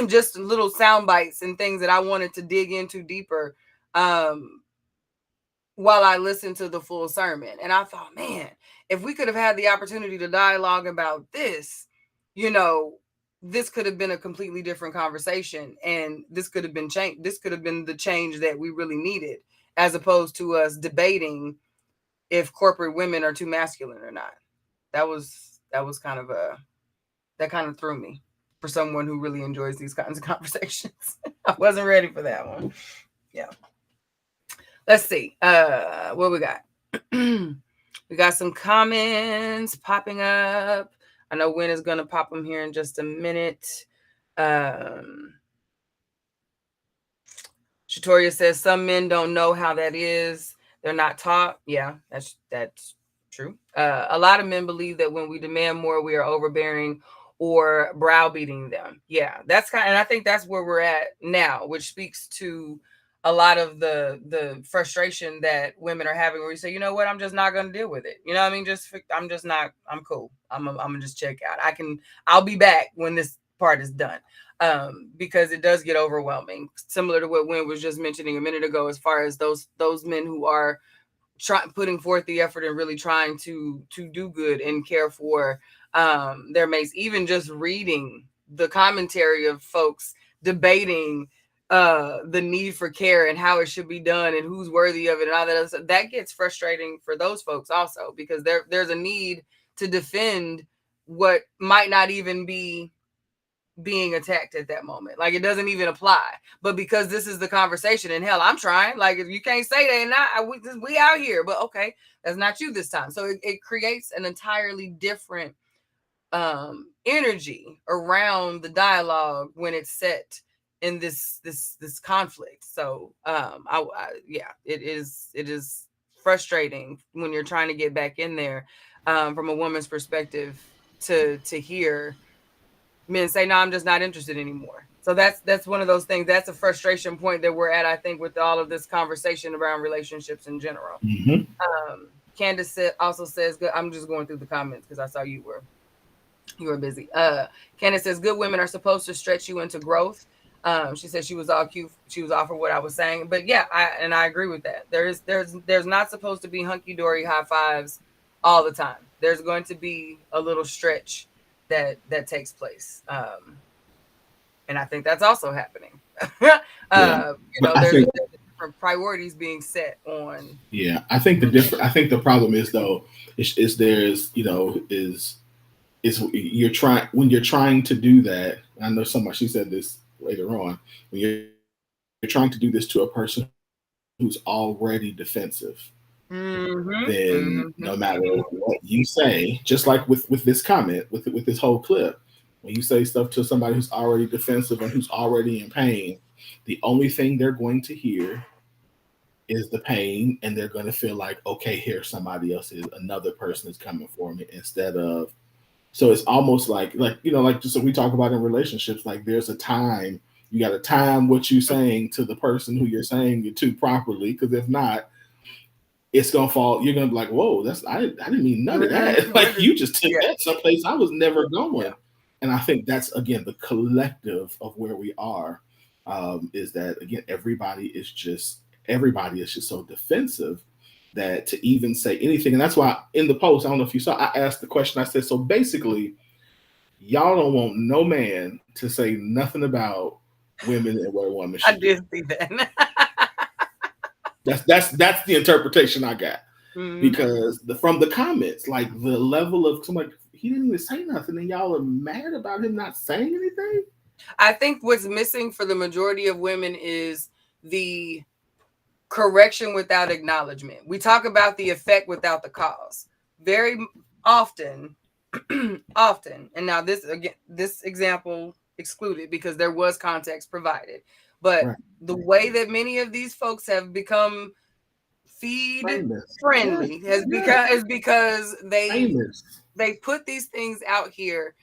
just little sound bites and things that I wanted to dig into deeper while I listened to the full sermon. And I thought, man, if we could have had the opportunity to dialogue about this, this could have been a completely different conversation, and this could have been changed. This could have been the change that we really needed, as opposed to us debating if corporate women are too masculine or not. That was kind of that kind of threw me for someone who really enjoys these kinds of conversations. I wasn't ready for that one. Yeah. Let's see. What we got? We got some comments popping up. I know Wynn is going to pop them here in just a minute. Shatoria says some men don't know how that is. They're not taught. Yeah, that's true. A lot of men believe that when we demand more, we are overbearing or browbeating them. Yeah, and I think that's where we're at now, which speaks to a lot of the frustration that women are having, where you say, you know what, I'm just not going to deal with it. You know what I mean? I'm just not, I'm cool. I'm gonna just check out. I'll be back when this part is done. Because it does get overwhelming, similar to what Wynn was just mentioning a minute ago, as far as those men who are putting forth the effort and really trying to do good and care for their mates. Even just reading the commentary of folks debating the need for care and how it should be done and who's worthy of it and all that other stuff, that gets frustrating for those folks also, because there's a need to defend what might not even be being attacked at that moment. Like, it doesn't even apply, but because this is the conversation, and hell, I'm trying. Like, if you can't say that, we out here, but okay, that's not you this time. So it creates an entirely different energy around the dialogue when it's set in this conflict. So it is frustrating when you're trying to get back in there from a woman's perspective to hear men say, no, I'm just not interested anymore. So that's one of those things. That's a frustration point that we're at, I think, with all of this conversation around relationships in general. Mm-hmm. Candace also says, good. I'm just going through the comments because I saw you were busy. Candace says, good women are supposed to stretch you into growth. She said she was all cute. She was off for what I was saying, but yeah, I agree with that. There's not supposed to be hunky dory high fives all the time. There's going to be a little stretch that takes place, and I think that's also happening. There's different priorities being set on. Yeah, I think the problem is though is there's you're trying to do that. I know she said this later on, when you're trying to do this to a person who's already defensive, Mm-hmm. then Mm-hmm. no matter what you say, just like with this comment, with this whole clip, when you say stuff to somebody who's already defensive and who's already in pain, the only thing they're going to hear is the pain, and they're going to feel like, okay, here somebody else is, another person is coming for me, instead of. So it's almost like like just so we talk about in relationships, like there's a time, you got to time what you're saying to the person who you're saying it to properly, because if not, it's gonna fall. You're gonna be like, whoa, I didn't mean none of that. Like you just took that someplace I was never going. Yeah. And I think that's again the collective of where we are, is that again everybody is just so defensive that to even say anything. And that's why in the post, I don't know if you saw, I asked the question. I said, so basically, y'all don't want no man to say nothing about women and what a woman should I did see that. That's the interpretation I got. Mm-hmm. Because from the comments, like the level of somebody, he didn't even say nothing, and y'all are mad about him not saying anything. I think what's missing for the majority of women is the correction without acknowledgement. We talk about the effect without the cause. Very often, and now this example excluded because there was context provided, but right. The way that many of these folks have become feed friendly is because they put these things out here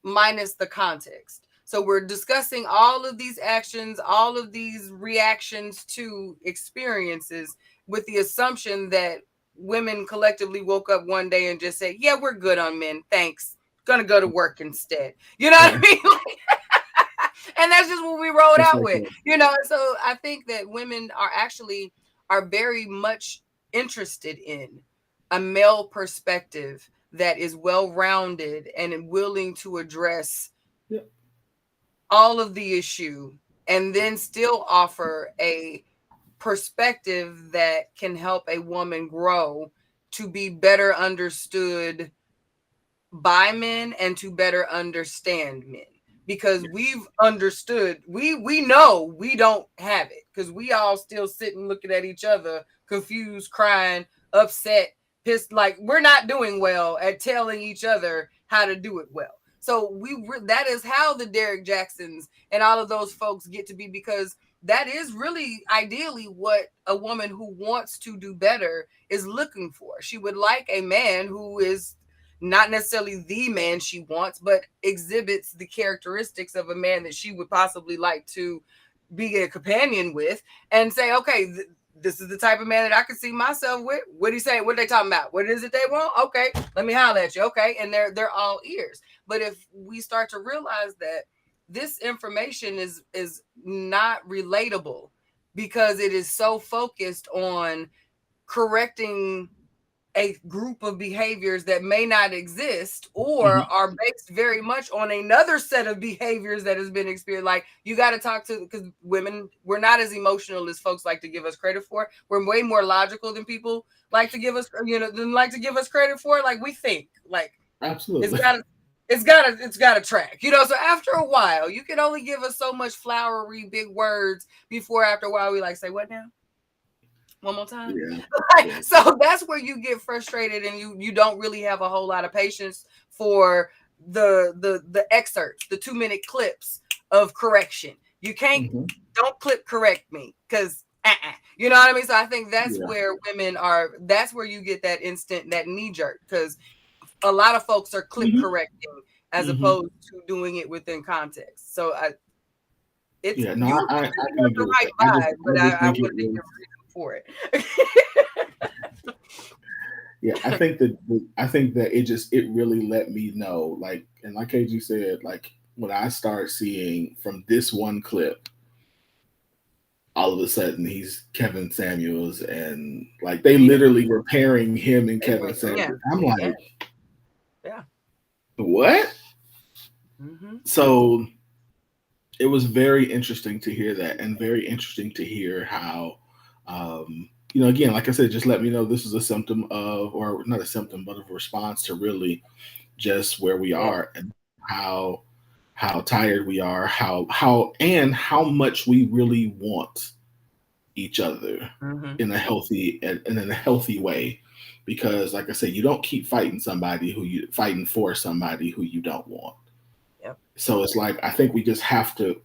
minus the context. So we're discussing all of these actions, all of these reactions to experiences with the assumption that women collectively woke up one day and just said, yeah, we're good on men. Thanks. Gonna go to work instead. You know what I mean? And that's just what we rolled out with, So I think that women are very much interested in a male perspective that is well-rounded and willing to address all of the issue and then still offer a perspective that can help a woman grow to be better understood by men and to better understand men. Because we've understood, we know we don't have it, because we all still sitting looking at each other, confused, crying, upset, pissed, like we're not doing well at telling each other how to do it well. So that is how the Derrick Jacksons and all of those folks get to be, because that is really ideally what a woman who wants to do better is looking for. She would like a man who is not necessarily the man she wants, but exhibits the characteristics of a man that she would possibly like to be a companion with, and say, okay, this is the type of man that I can see myself with. What do you say? What are they talking about? What is it they want? Okay, let me holler at you. Okay, and they're all ears. But if we start to realize that this information is not relatable because it is so focused on correcting a group of behaviors that may not exist or are based very much on another set of behaviors that has been experienced. Like, you got to talk to, because women, we're not as emotional as folks like to give us credit for. We're way more logical than people like to give us, credit for. Like, we think, like, absolutely, it's got to track, So after a while, you can only give us so much flowery big words before after a while we like say, what now? One more time. Yeah. So that's where you get frustrated, and you don't really have a whole lot of patience for the excerpts, the 2-minute clips of correction. You can't don't clip correct me, because you know what I mean? So I think that's where women are, that's where you get that instant, that knee jerk, because a lot of folks are clip correcting as opposed to doing it within context. So I can agree the right vibe, but I wouldn't give a reason for it. I think that it really let me know, like, and like KG said, like when I start seeing from this one clip, all of a sudden he's Kevin Samuels, and like they literally were pairing him and Kevin Samuels. I'm like, what? So it was very interesting to hear that, and very interesting to hear how, again, like I said, just let me know this is a symptom of, or not a symptom, but of a response to really just where we are, and how tired we are, how much we really want each other Mhm. in a healthy way, because like I said, you don't keep fighting for somebody who you don't want. Yep. So it's like, I think we just have to,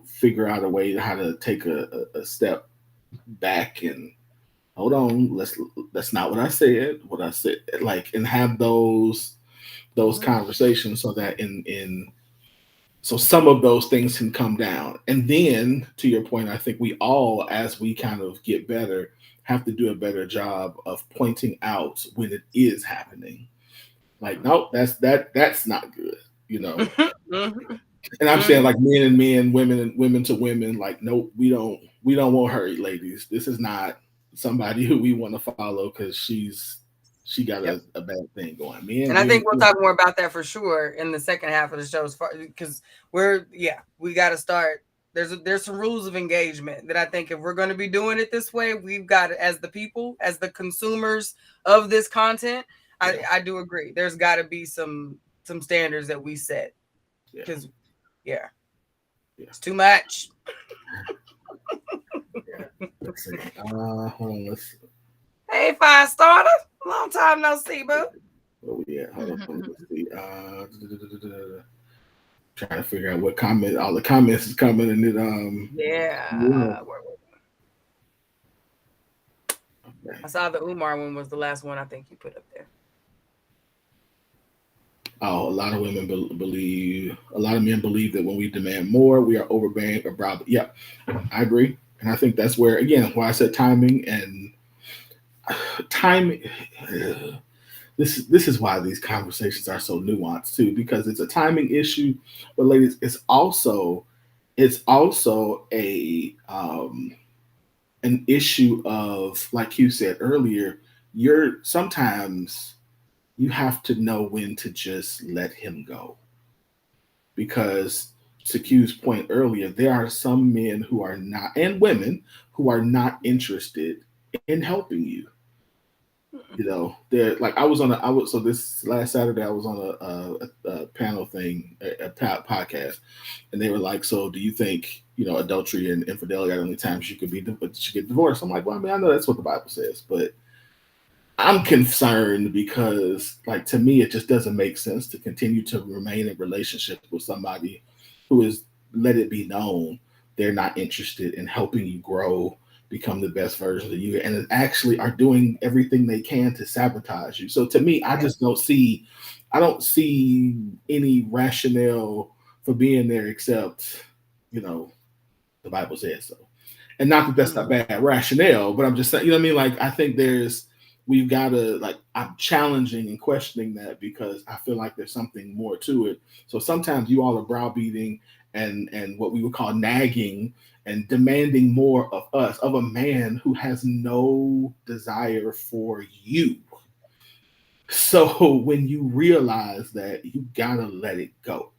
figure out a way how to take a step back and hold on. That's not what I said. What I said, like, and have those Mhm. conversations, so that so some of those things can come down. And then, to your point, I think we all, as we kind of get better, have to do a better job of pointing out when it is happening. Like, nope, that's not good, Mhm. And I'm saying, Mhm. like, men and men, women and women to women, like, nope, we don't want her, ladies. This is not somebody who we want to follow, because she got Yep. a bad thing going. Men, And I think we we'll talk more about that for sure in the second half of the show, because we got to start. There's some rules of engagement that I think, if we're going to be doing it this way, we've got, as the people, as the consumers of this content. Yeah. I do agree. There's got to be some standards that we set, Yeah. because it's too much. Let's see. Hold on. Hey, Fire Starter, long time no see, boo. Where we at? Hold on. Let's see. Trying to figure out what comment. All the comments is coming, and it Yeah. Okay. I saw the Umar one was the last one I think you put up there. Oh, a lot of men believe that when we demand more, we are overbearing or broad. Yeah, I agree, and I think that's where, again, why I said timing and timing. This is why these conversations are so nuanced too, because it's a timing issue. But ladies, it's also a an issue of, like you said earlier, sometimes you have to know when to just let him go. Because, to Q's point earlier, there are some men who are not, and women who are not interested in helping you. They're like, so this last Saturday I was on a panel thing, a podcast, and they were like, so do you think adultery and infidelity are the only times you could get divorced? I'm like, well, I mean, I know that's what the Bible says, but I'm concerned because, like, to me, it just doesn't make sense to continue to remain in relationship with somebody who is, let it be known, they're not interested in helping you grow, become the best version of you, and actually are doing everything they can to sabotage you. So to me, I don't see any rationale for being there, except, the Bible says so. And not that that's not bad rationale, but I'm just saying, I mean? Like, I think we've got to, like, I'm challenging and questioning that, because I feel like there's something more to it. So sometimes you all are browbeating and what we would call nagging and demanding more of us, of a man who has no desire for you. So when you realize that, you gotta let it go.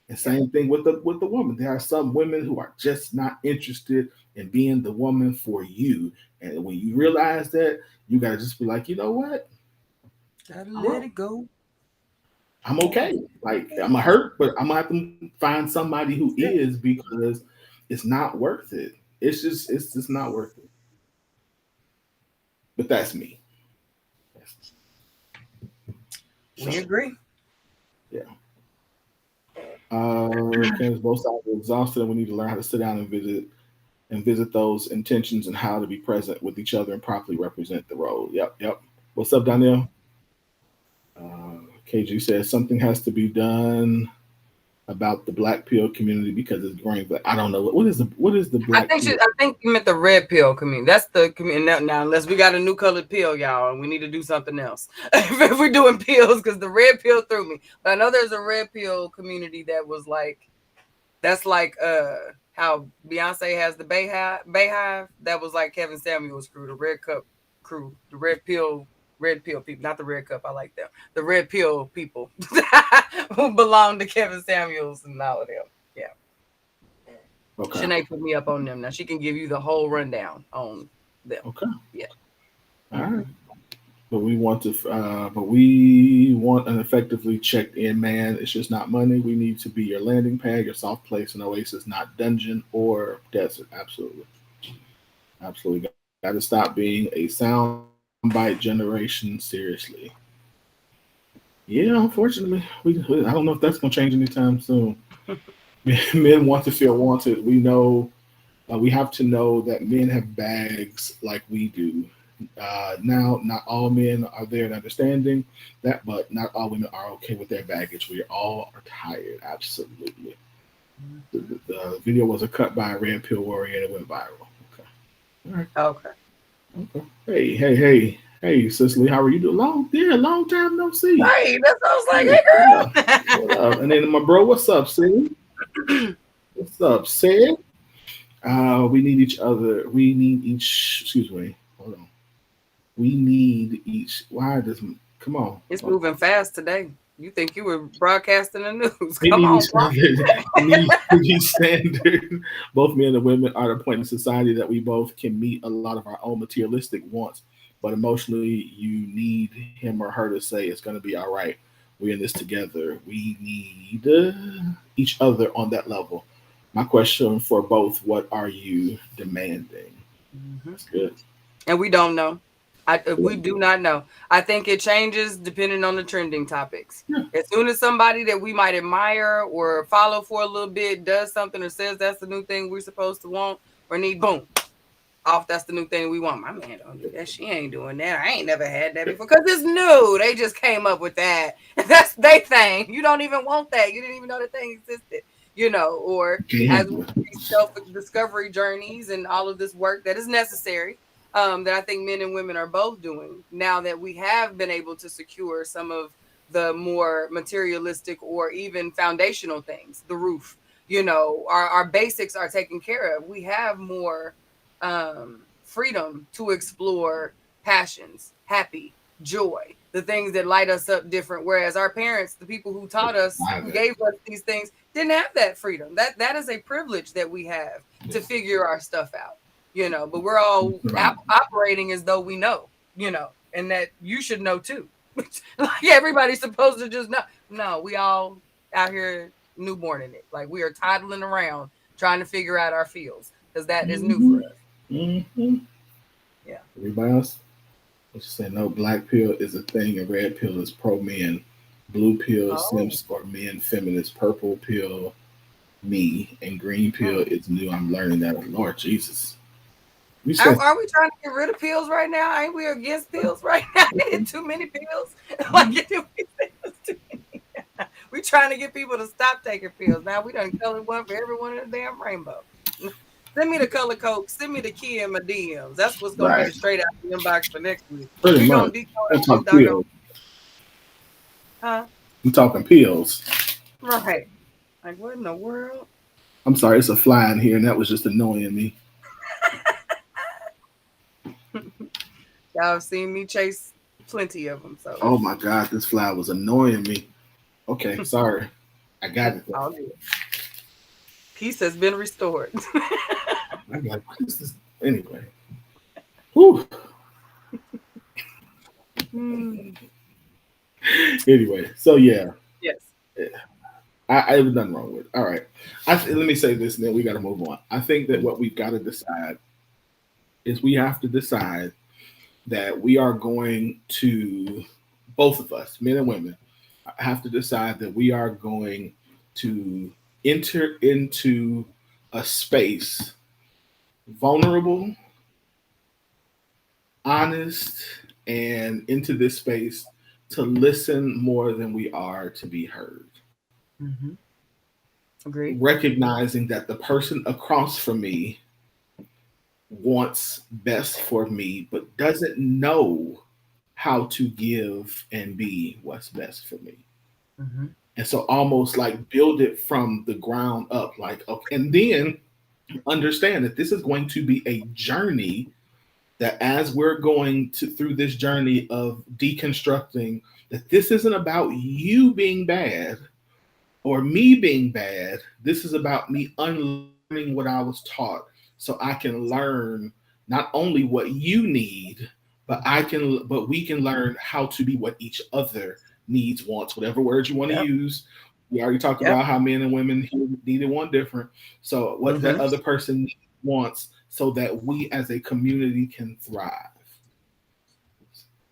And same thing with the woman. There are some women who are just not interested in being the woman for you. And when you realize that, you gotta just be like, you know what? Gotta let it go. I'm okay. Like, I'm gonna hurt, but I'm gonna have to find somebody who is, because it's not worth it. It's just not worth it. But that's me. We agree. Yeah. Because both sides are exhausted, and we need to learn how to sit down and visit those intentions and how to be present with each other and properly represent the role. Yep. What's up, Danielle? KG says something has to be done about the black pill community because it's growing. But I don't know what is the black. I think you meant the red pill community. That's the community now. Unless we got a new colored pill, y'all, and we need to do something else if we're doing pills, because the red pill threw me. But I know there's a red pill community that was like, that's like how Beyonce has the Bayhive. That was like Kevin Samuels' crew, the Red Cup crew, the red pill people, not the Red Cup. I like them. The red pill people who belong to Kevin Samuels and all of them. Yeah. Okay. Shanae put me up on them. Now she can give you the whole rundown on them. Okay. Yeah. All right. But we want an effectively checked in man. It's just not money. We need to be your landing pad, your soft place, and oasis, not dungeon or desert. Absolutely. Absolutely. Got to stop being a soundbite generation. Seriously. Yeah, unfortunately, I don't know if that's going to change anytime soon. Men want to feel wanted. We know we have to know that men have bags like we do. Now, not all men are there and understanding that, but not all women are okay with their baggage. We all are tired. Absolutely. The video was a cut by a red pill warrior and it went viral. Okay. All right. Okay. Okay. Hey, Cicely, how are you doing? Long time no see. Right. That's what I was like, hey, girl. What up? And then my bro, what's up, Sid? What's up, Sid? We need each other. We need each. Excuse me. Hold on. We need each. Why does? Come on. It's moving fast today. You think you were broadcasting the news? We Come need on, each bro. other. We need standard. Both men and women are at a point in society that we both can meet a lot of our own materialistic wants, but emotionally, you need him or her to say it's going to be all right. We're in this together. We need each other on that level. My question for both: what are you demanding? That's good. And we don't know. We do not know. I think it changes depending on the trending topics. Yeah. As soon as somebody that we might admire or follow for a little bit does something or says that's the new thing we're supposed to want or need, boom, off. That's the new thing we want. My man don't do that. She ain't doing that. I ain't never had that before because it's new. They just came up with that. That's their thing. You don't even want that. You didn't even know the thing existed. Or as self-discovery journeys and all of this work that is necessary. That I think men and women are both doing now that we have been able to secure some of the more materialistic or even foundational things, the roof, our basics are taken care of. We have more freedom to explore passions, happy, joy, the things that light us up different. Whereas our parents, the people who taught us, who gave us these things, didn't have that freedom. That is a privilege that we have to figure our stuff out. But we're all operating as though we know, and that you should know too. Like everybody's supposed to just know. No, we all out here newborn in it. Like we are toddling around trying to figure out our fields because that is new for us. Mm-hmm. Yeah. Everybody else? Let's say no. Black pill is a thing, and red pill is pro men. Blue pill simps or men feminists. Purple pill me, and green pill is new. I'm learning that. Lord Jesus. Are we trying to get rid of pills right now? Ain't we against pills right now? Too many pills? We trying to get people to stop taking pills. Now we done colored one for everyone in the damn rainbow. Send me the color Coke. Send me the key in my DMs. That's what's going to be straight out the inbox for next week. Pretty much. I'm talking pills. Huh? I'm talking pills. Right. Like what in the world? I'm sorry, it's a fly in here, and that was just annoying me. Y'all have seen me chase plenty of them. So. Oh my God, this fly was annoying me. Okay, sorry. I got it. All good. Peace has been restored. I'm like, what is this? Anyway. Whew. Anyway, so yeah. Yes. I have nothing wrong with it. All right. Let me say this and then we got to move on. I think that what we've got to decide is we have to decide that we are going to, both of us, men and women, have to decide that we are going to enter into a space vulnerable, honest, and into this space to listen more than we are to be heard. Mm-hmm. Agreed. Recognizing that the person across from me wants best for me, but doesn't know how to give and be what's best for me. Mm-hmm. And so almost like build it from the ground up, like, okay, and then understand that this is going to be a journey that as we're going through this journey of deconstructing, that this isn't about you being bad or me being bad. This is about me unlearning what I was taught so I can learn not only what you need, but we can learn how to be what each other needs, wants, whatever words you want to use. We already talked about how men and women needed one different. So what that other person wants, so that we as a community can thrive.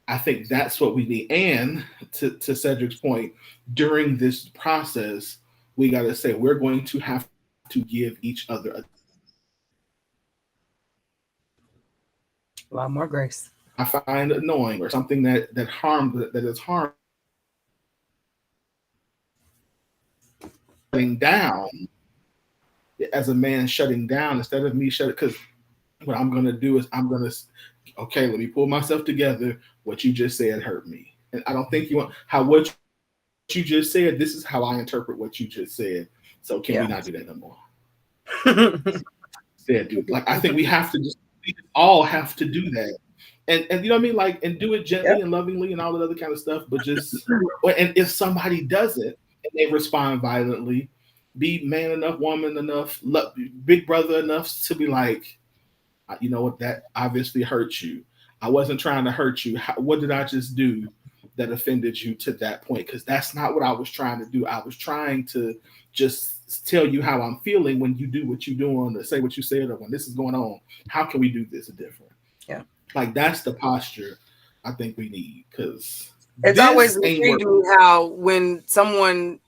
I think that's what we need. And to Cedric's point, during this process, we got to say we're going to have to give each other a lot more grace. I find annoying or something that is harming down as a man shutting down instead of me shutting, because what I'm going to do is I'm going to, okay, let me pull myself together. What you just said hurt me. And I don't think you want what you just said. This is how I interpret what you just said. So can we not do that no more? Said, dude, like, I think we all have to do that. And you know what I mean? Like, and do it gently and lovingly and all that other kind of stuff. But just, and if somebody does it and they respond violently, be man enough, woman enough, big brother enough to be like, you know what, that obviously hurt you. I wasn't trying to hurt you. What did I just do that offended you to that point? Because that's not what I was trying to do. I was trying to just tell you how I'm feeling when you do what you're doing, or say what you said, or when this is going on. How can we do this different? Yeah. Like, that's the posture I think we need, because it's always intriguing how when someone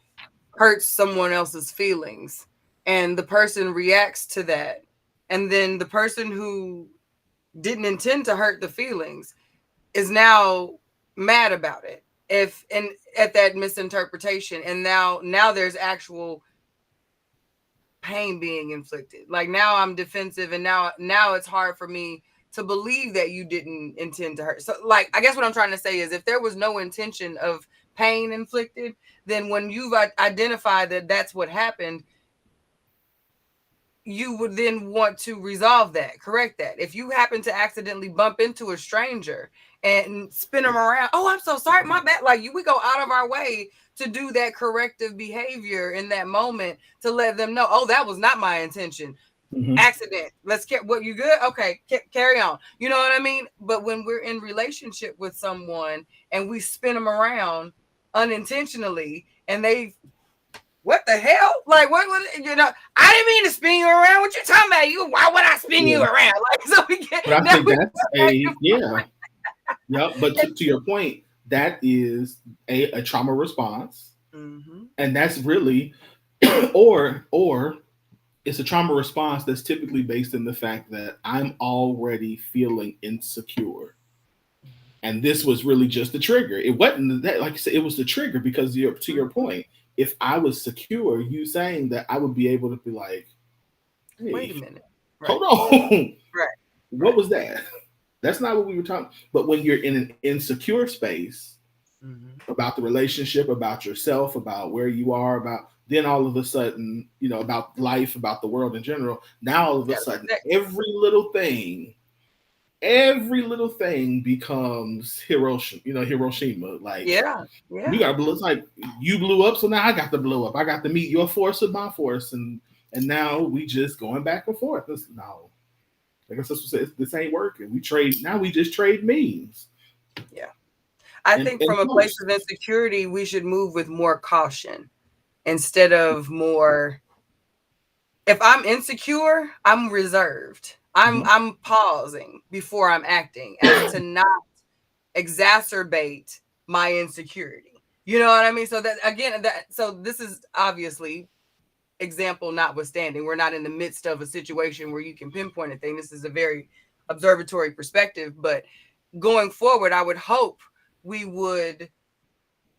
hurts someone else's feelings and the person reacts to that, and then the person who didn't intend to hurt the feelings is now mad about it at that misinterpretation, and now there's actual pain being inflicted. Like, now I'm defensive, and now it's hard for me to believe that you didn't intend to hurt. So, like, I guess what I'm trying to say is, if there was no intention of pain inflicted, then when you've identified that that's what happened, you would then want to resolve that, correct that. If you happen to accidentally bump into a stranger and spin them around, oh, I'm so sorry, my bad. Like, we go out of our way to do that corrective behavior in that moment to let them know, oh, that was not my intention. Accident. Let's get what you good. Okay, carry on. You know what I mean? But when we're in relationship with someone and we spin them around unintentionally, and what the hell? Like, what you know? I didn't mean to spin you around. What you talking about? Why would I spin you around? Like, so we get. But I think that's yeah. But to your point, that is a trauma response, and that's really, or it's a trauma response that's typically based in the fact that I'm already feeling insecure. And this was really just the trigger. It wasn't that, like I said, it was the trigger, because to your point, if I was secure, you saying that, I would be able to be like, hey, wait a minute. Right. Hold on. Right. What was that? That's not what we were talking. But when you're in an insecure space about the relationship, about yourself, about where you are, about, then all of a sudden, you know, about life, about the world in general, now all of a sudden, every little thing becomes Hiroshima. Like, you got to blow. It's like, you blew up, so now I got to blow up. I got to meet your force with my force, and now we just going back and forth. No, like I said, this ain't working. We just trade memes. Yeah, I think from a place of insecurity, we should move with more caution instead of more. If I'm insecure, I'm reserved. I'm pausing before I'm acting, as to not exacerbate my insecurity. You know what I mean? So that, again, so this is obviously, example notwithstanding, we're not in the midst of a situation where you can pinpoint a thing. This is a very observatory perspective, but going forward, I would hope we would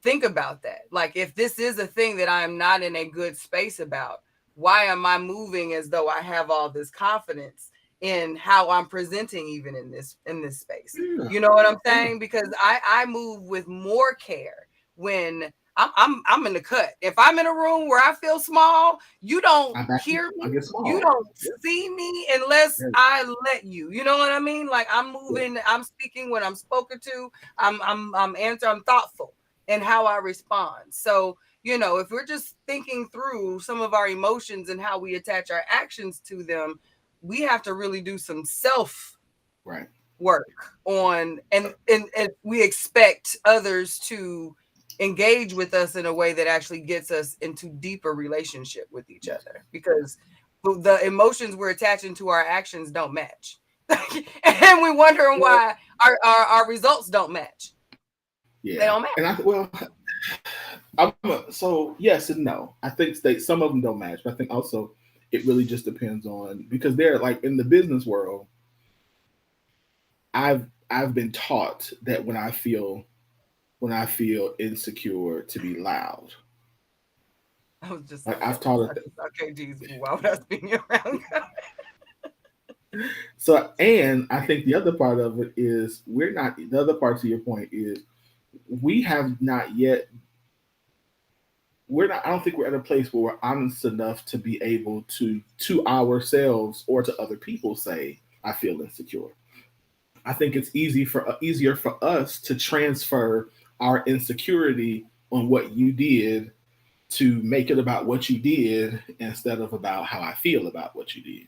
think about that. Like, if this is a thing that I'm not in a good space about, why am I moving as though I have all this confidence in how I'm presenting, even in this space? You know what I'm saying? Because I move with more care when I'm in the cut. If I'm in a room where I feel small, you don't hear me, you don't see me unless I let you. You know what I mean? Like, I'm moving, I'm speaking when I'm spoken to, I'm answering, I'm thoughtful in how I respond. So, you know, if we're just thinking through some of our emotions and how we attach our actions to them, we have to really do some self work on, and we expect others to engage with us in a way that actually gets us into deeper relationship with each other. Because the emotions we're attaching to our actions don't match. And we're wondering why our results don't match. Yeah. They don't match. And so yes and no. I think some of them don't match, but I think also it really just depends on, because they're like in the business world. I've been taught that when I feel insecure, to be loud. I was just like, I've taught it. Okay, Jesus, why would I spin you around? So, and I think the other part of it is the other part to your point is we have not yet. I don't think we're at a place where we're honest enough to be able to ourselves or to other people say, I feel insecure. I think it's easier for us to transfer our insecurity on what you did, to make it about what you did instead of about how I feel about what you did,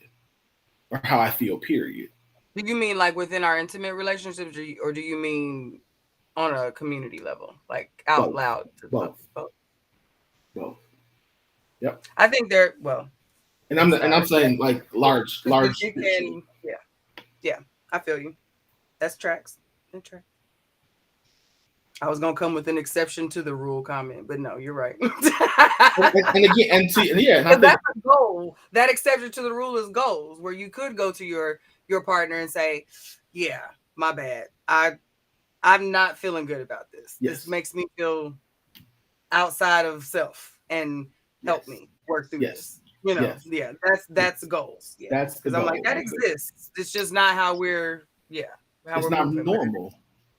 or how I feel, period. Do you mean like within our intimate relationships, or do you mean on a community level, like out loud? Both. Yep. I think they're and I'm saying like large. Yeah, I feel you. That's tracks. I was gonna come with an exception to the rule comment, but no, you're right. and again, that's a goal. That exception to the rule is goals, where you could go to your partner and say, "Yeah, my bad. I'm not feeling good about this. Yes. This makes me feel outside of self, and help me work through this." Yeah, that's goals. Yeah, that's because I'm like, that exists. It's just not how we're. Yeah, it's not normal.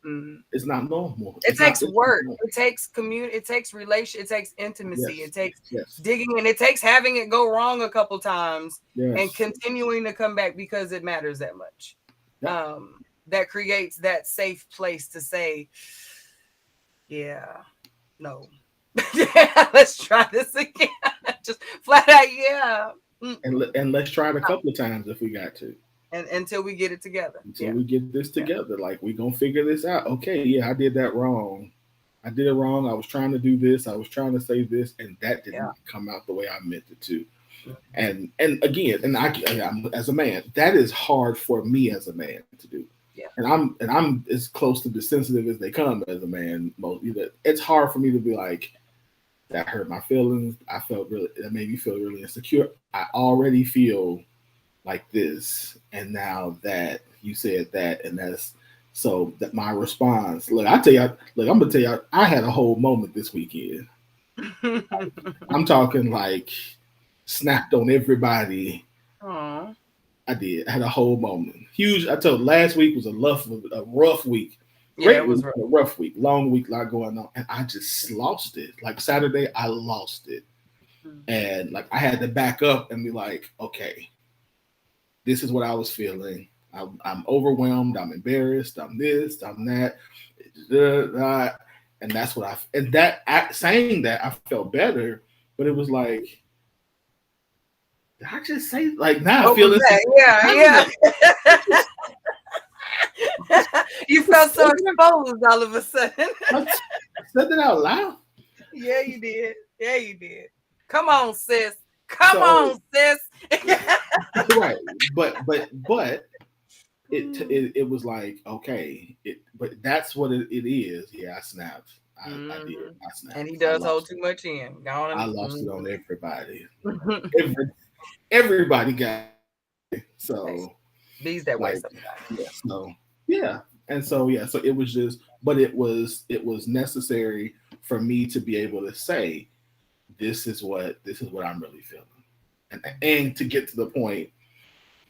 Mm-hmm. It's not normal. It takes work. It takes community. It takes relation. It takes intimacy. Yes. It takes digging in. It takes having it go wrong a couple times and continuing to come back because it matters that much. Yep. That creates that safe place to say, yeah, no. Yeah, let's try this again. Just flat out, yeah. And let's try it a couple of times if we got to. And until we get it together. Until we get this together. Like, we're going to figure this out. Okay, yeah, I did that wrong. I did it wrong. I was trying to do this. I was trying to say this. And that didn't come out the way I meant it to. And again, and I'm as a man, that is hard for me as a man to do. Yeah. And I'm as close to the sensitive as they come as a man. It's hard for me to be like, that hurt my feelings. That made me feel really insecure. I already feel like this, and now that you said that, and that's so that my response. Look, I'm gonna tell you, I had a whole moment this weekend. I'm talking like snapped on everybody. Aww. I did. I had a whole moment. Huge. I told last week was a rough week. Yeah, it was a rough week, long week, a lot going on, and I just lost it. Like Saturday, I lost it, and like I had to back up and be like, okay, this is what I was feeling. I'm overwhelmed. I'm embarrassed. I'm this. I'm that. And that's what saying that I felt better, but it was like, did I just say like now I feel this? Yeah. You felt so exposed all of a sudden. I said that out loud. Yeah, you did. Come on, sis. On, sis. Right, but it was like, okay, but that's what it is. Yeah, I snapped. I did. I snapped. And he does hold too much in. I lost it on everybody. Everybody got it. So these that way sometimes. Yeah. And so it was just, but it was necessary for me to be able to say, this is what I'm really feeling. And to get to the point,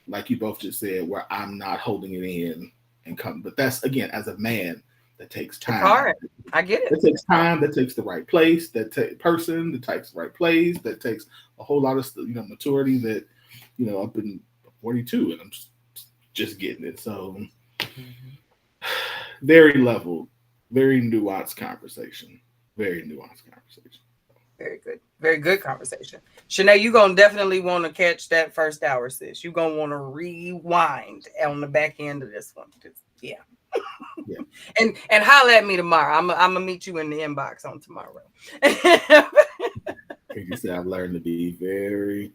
like you both just said, where I'm not holding it in and come. But that's, again, as a man, that takes time. It's hard. I get it. It takes time. That takes the right place. That person. That takes the right place. That takes a whole lot of maturity. That I've been 42 and I'm just getting it. So very leveled, very nuanced conversation. Very good. Very good conversation. Shanae, you're going to definitely want to catch that first hour, sis. You're going to want to rewind on the back end of this one. Yeah. And holler at me tomorrow. I'm going to meet you in the inbox on tomorrow. Like you said, I've learned to be very,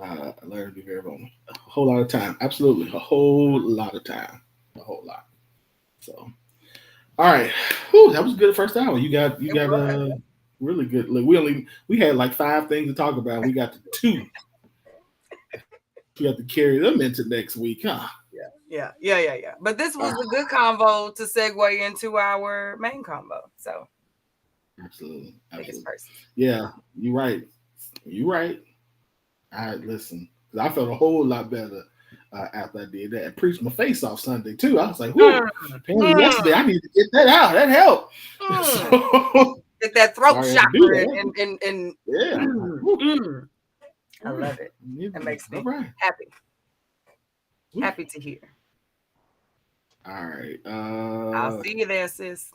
I learned to be very vulnerable. A whole lot of time. Absolutely. A whole lot of time. A whole lot. So, all right. Whew, that was a good first hour. You got It was. really good. Look, we had like 5 things to talk about. We got to 2. We have to carry them into next week, huh? Yeah. But this was a good convo to segue into our main combo. So Absolutely. biggest person. Yeah, you're right. You're right. I listen. 'Cause I felt a whole lot better after I did that. I preached my face off Sunday too. I was like, "Whoo!" Apparently yesterday I need to get that out. That helped. So, Get that throat sorry I had to do chakra that. and Yeah. I love it. That makes me All right. happy. Woo. Happy to hear. All right. I'll see you there, sis.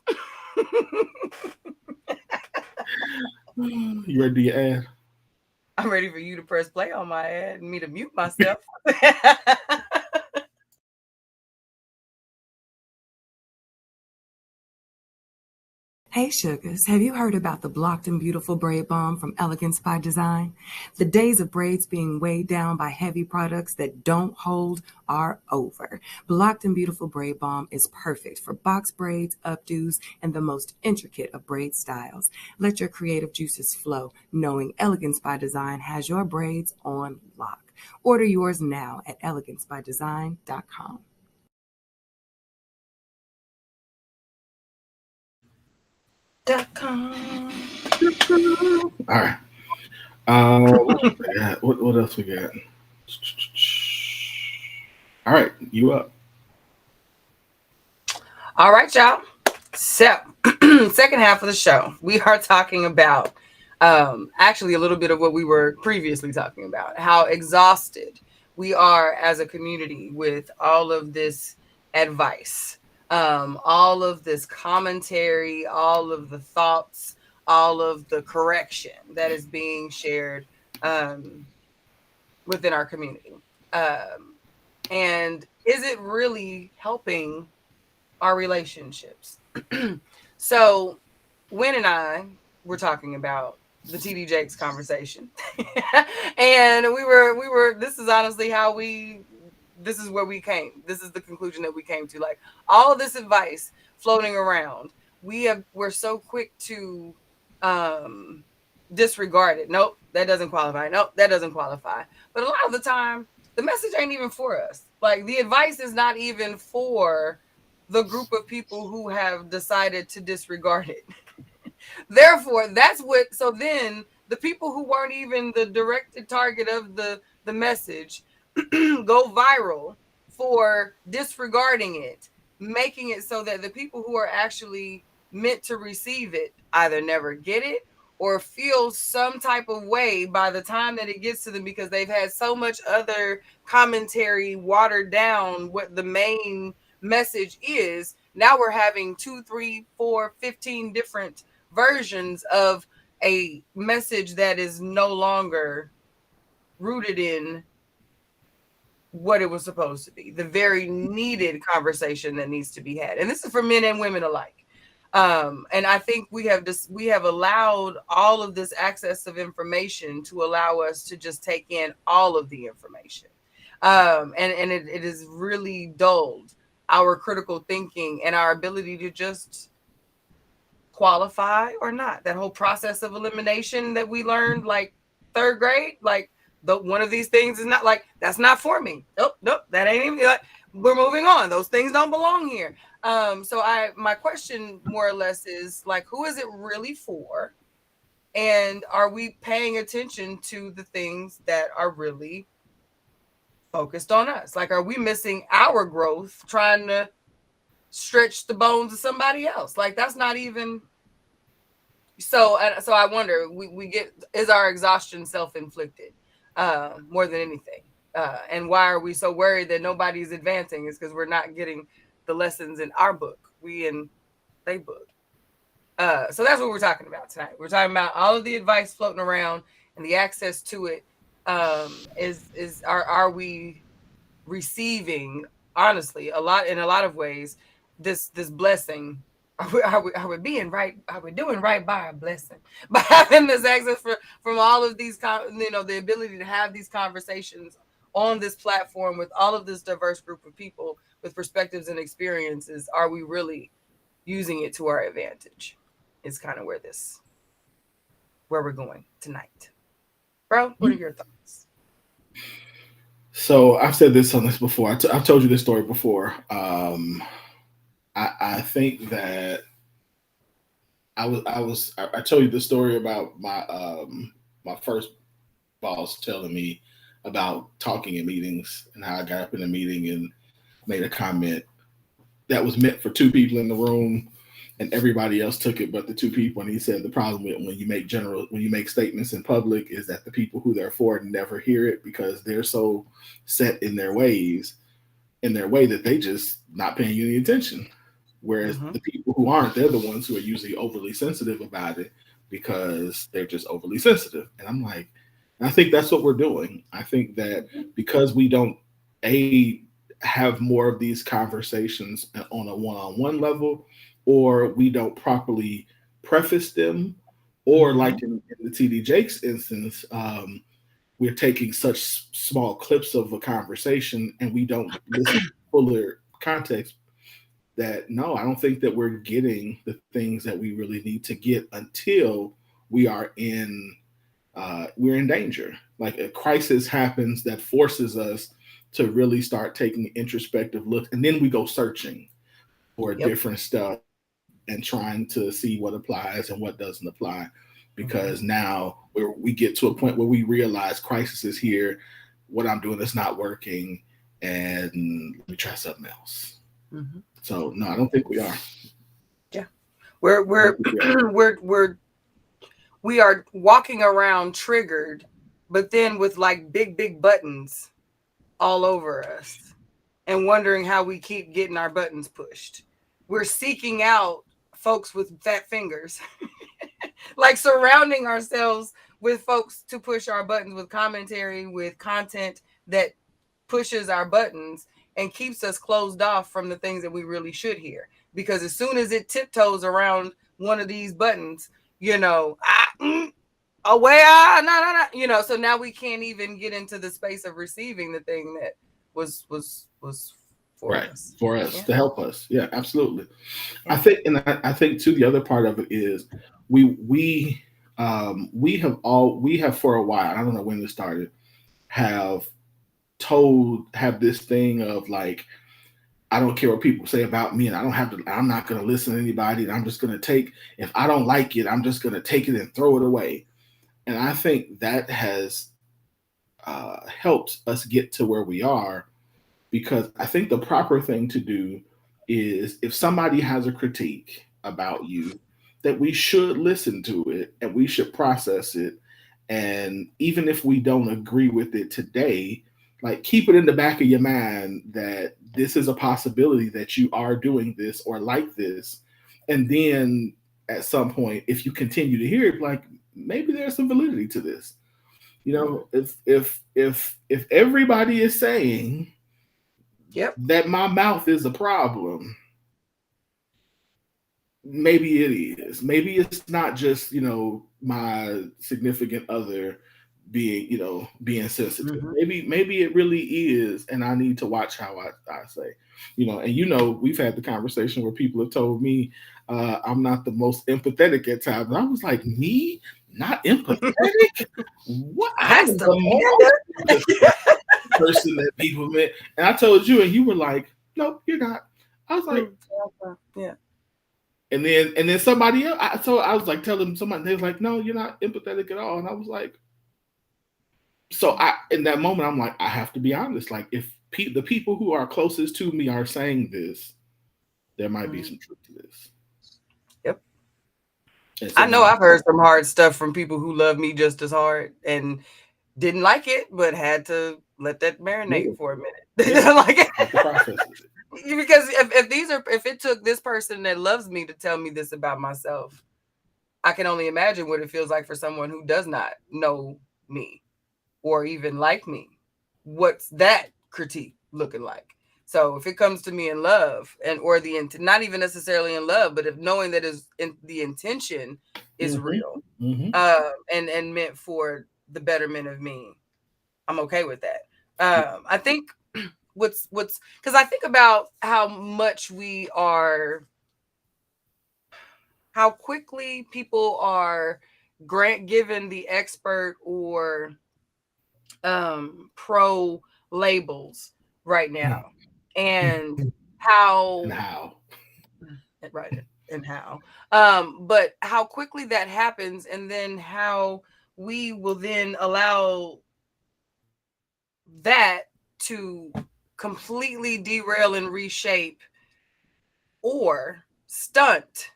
You ready to do your ad? I'm ready for you to press play on my ad and me to mute myself. Hey Sugars, have you heard about the Blocked and Beautiful Braid Balm from Elegance by Design? The days of braids being weighed down by heavy products that don't hold are over. Blocked and Beautiful Braid Balm is perfect for box braids, updos, and the most intricate of braid styles. Let your creative juices flow, knowing Elegance by Design has your braids on lock. Order yours now at elegancebydesign.com. All right. What else we got? All right, you up. All right, y'all. So, second half of the show, we are talking about actually a little bit of what we were previously talking about, how exhausted we are as a community with all of this advice, all of this commentary, all of the thoughts, all of the correction that is being shared within our community. And is it really helping our relationships? So Wynn and I were talking about the TD Jakes conversation. And we were this is honestly how this is where we came. This is the conclusion that we came to. Like all of this advice floating around, we're so quick to disregard it. Nope, that doesn't qualify. Nope, that doesn't qualify. But a lot of the time, the message ain't even for us. Like the advice is not even for the group of people who have decided to disregard it. Therefore, so then the people who weren't even the directed target of the message go viral for disregarding it, making it so that the people who are actually meant to receive it either never get it or feel some type of way by the time that it gets to them because they've had so much other commentary watered down what the main message is. Now we're having 2, 3, 4, 15 different versions of a message that is no longer rooted in what it was supposed to be, the very needed conversation that needs to be had. And this is for men and women alike. And I think we have allowed all of this access of information to allow us to just take in all of the information. And it has really dulled our critical thinking and our ability to just qualify or not. That whole process of elimination that we learned like 3rd grade, like one of these things is not like, that's not for me. Nope, that ain't even like, we're moving on. Those things don't belong here. So my question more or less is like, who is it really for? And are we paying attention to the things that are really focused on us? Like, are we missing our growth trying to stretch the bones of somebody else? Like, that's not even. So I wonder, is our exhaustion self-inflicted more than anything? And why are we so worried that nobody's advancing? Is because we're not getting the lessons in our book. We in they book. So that's what we're talking about tonight. We're talking about all of the advice floating around and the access to it. Are we receiving, honestly, in a lot of ways, this blessing Are we being right? Are we doing right by our blessing by having this access from all of these, the ability to have these conversations on this platform with all of this diverse group of people with perspectives and experiences? Are we really using it to our advantage? Is kind of where we're going tonight, bro. What are your thoughts? So I've said this on this before. I've told you this story before. I think that I told you the story about my first boss telling me about talking in meetings and how I got up in a meeting and made a comment that was meant for two people in the room and everybody else took it but the two people. And he said the problem with when you make statements in public is that the people who they're for never hear it because they're so set in their way that they just not paying you any attention. Whereas the people who aren't, they're the ones who are usually overly sensitive about it because they're just overly sensitive. And I'm like, and I think that's what we're doing. I think that because we don't have more of these conversations on a one-on-one level, or we don't properly preface them, or like in the TD Jakes instance, we're taking such small clips of a conversation and we don't listen to fuller context. That no, I don't think that we're getting the things that we really need to get until we're in danger. Like a crisis happens that forces us to really start taking an introspective look, and then we go searching for different stuff and trying to see what applies and what doesn't apply. Because now we get to a point where we realize crisis is here, what I'm doing is not working, and let me try something else. So no, I don't think we are. Yeah, we are walking around triggered, but then with like big buttons all over us, and wondering how we keep getting our buttons pushed. We're seeking out folks with fat fingers, like surrounding ourselves with folks to push our buttons with commentary, with content that pushes our buttons and keeps us closed off from the things that we really should hear. Because as soon as it tiptoes around one of these buttons, no, so now we can't even get into the space of receiving the thing that was for us. For us, to help us. Yeah, absolutely. Yeah. I think too, the other part of it is we have for a while, I don't know when this started, have this thing of like, I don't care what people say about me, and I'm not going to listen to anybody, and I'm just going to if I don't like it, I'm just going to take it and throw it away. And I think that has helped us get to where we are, because I think the proper thing to do is, if somebody has a critique about you, that we should listen to it and we should process it. And even if we don't agree with it today, like, keep it in the back of your mind that this is a possibility that you are doing this or like this. And then at some point, if you continue to hear it, like, maybe there's some validity to this. If everybody is saying that my mouth is a problem, maybe it is. Maybe it's not just, my significant other being sensitive. Maybe it really is, and I need to watch how I say, and we've had the conversation where people have told me I'm not the most empathetic at times. And I was like, me? Not empathetic? What? I'm the most person that people met. And I told you, and you were like, nope, you're not. I was like, yeah. And then somebody else, I was like telling somebody, they was like, no, you're not empathetic at all. And I was like, so in that moment, I'm like, I have to be honest. Like, if the people who are closest to me are saying this, there might be some truth to this. Yep. I know I've heard some hard stuff from people who love me just as hard and didn't like it, but had to let that marinate for a minute. Because if it took this person that loves me to tell me this about myself, I can only imagine what it feels like for someone who does not know me or even like me. What's that critique looking like? So if it comes to me in love or not even necessarily in love, but if knowing that the intention is real, and meant for the betterment of me, I'm okay with that. I think what's because I think about how quickly people are given the expert or pro labels right now, and how but how quickly that happens, and then how we will then allow that to completely derail and reshape or stunt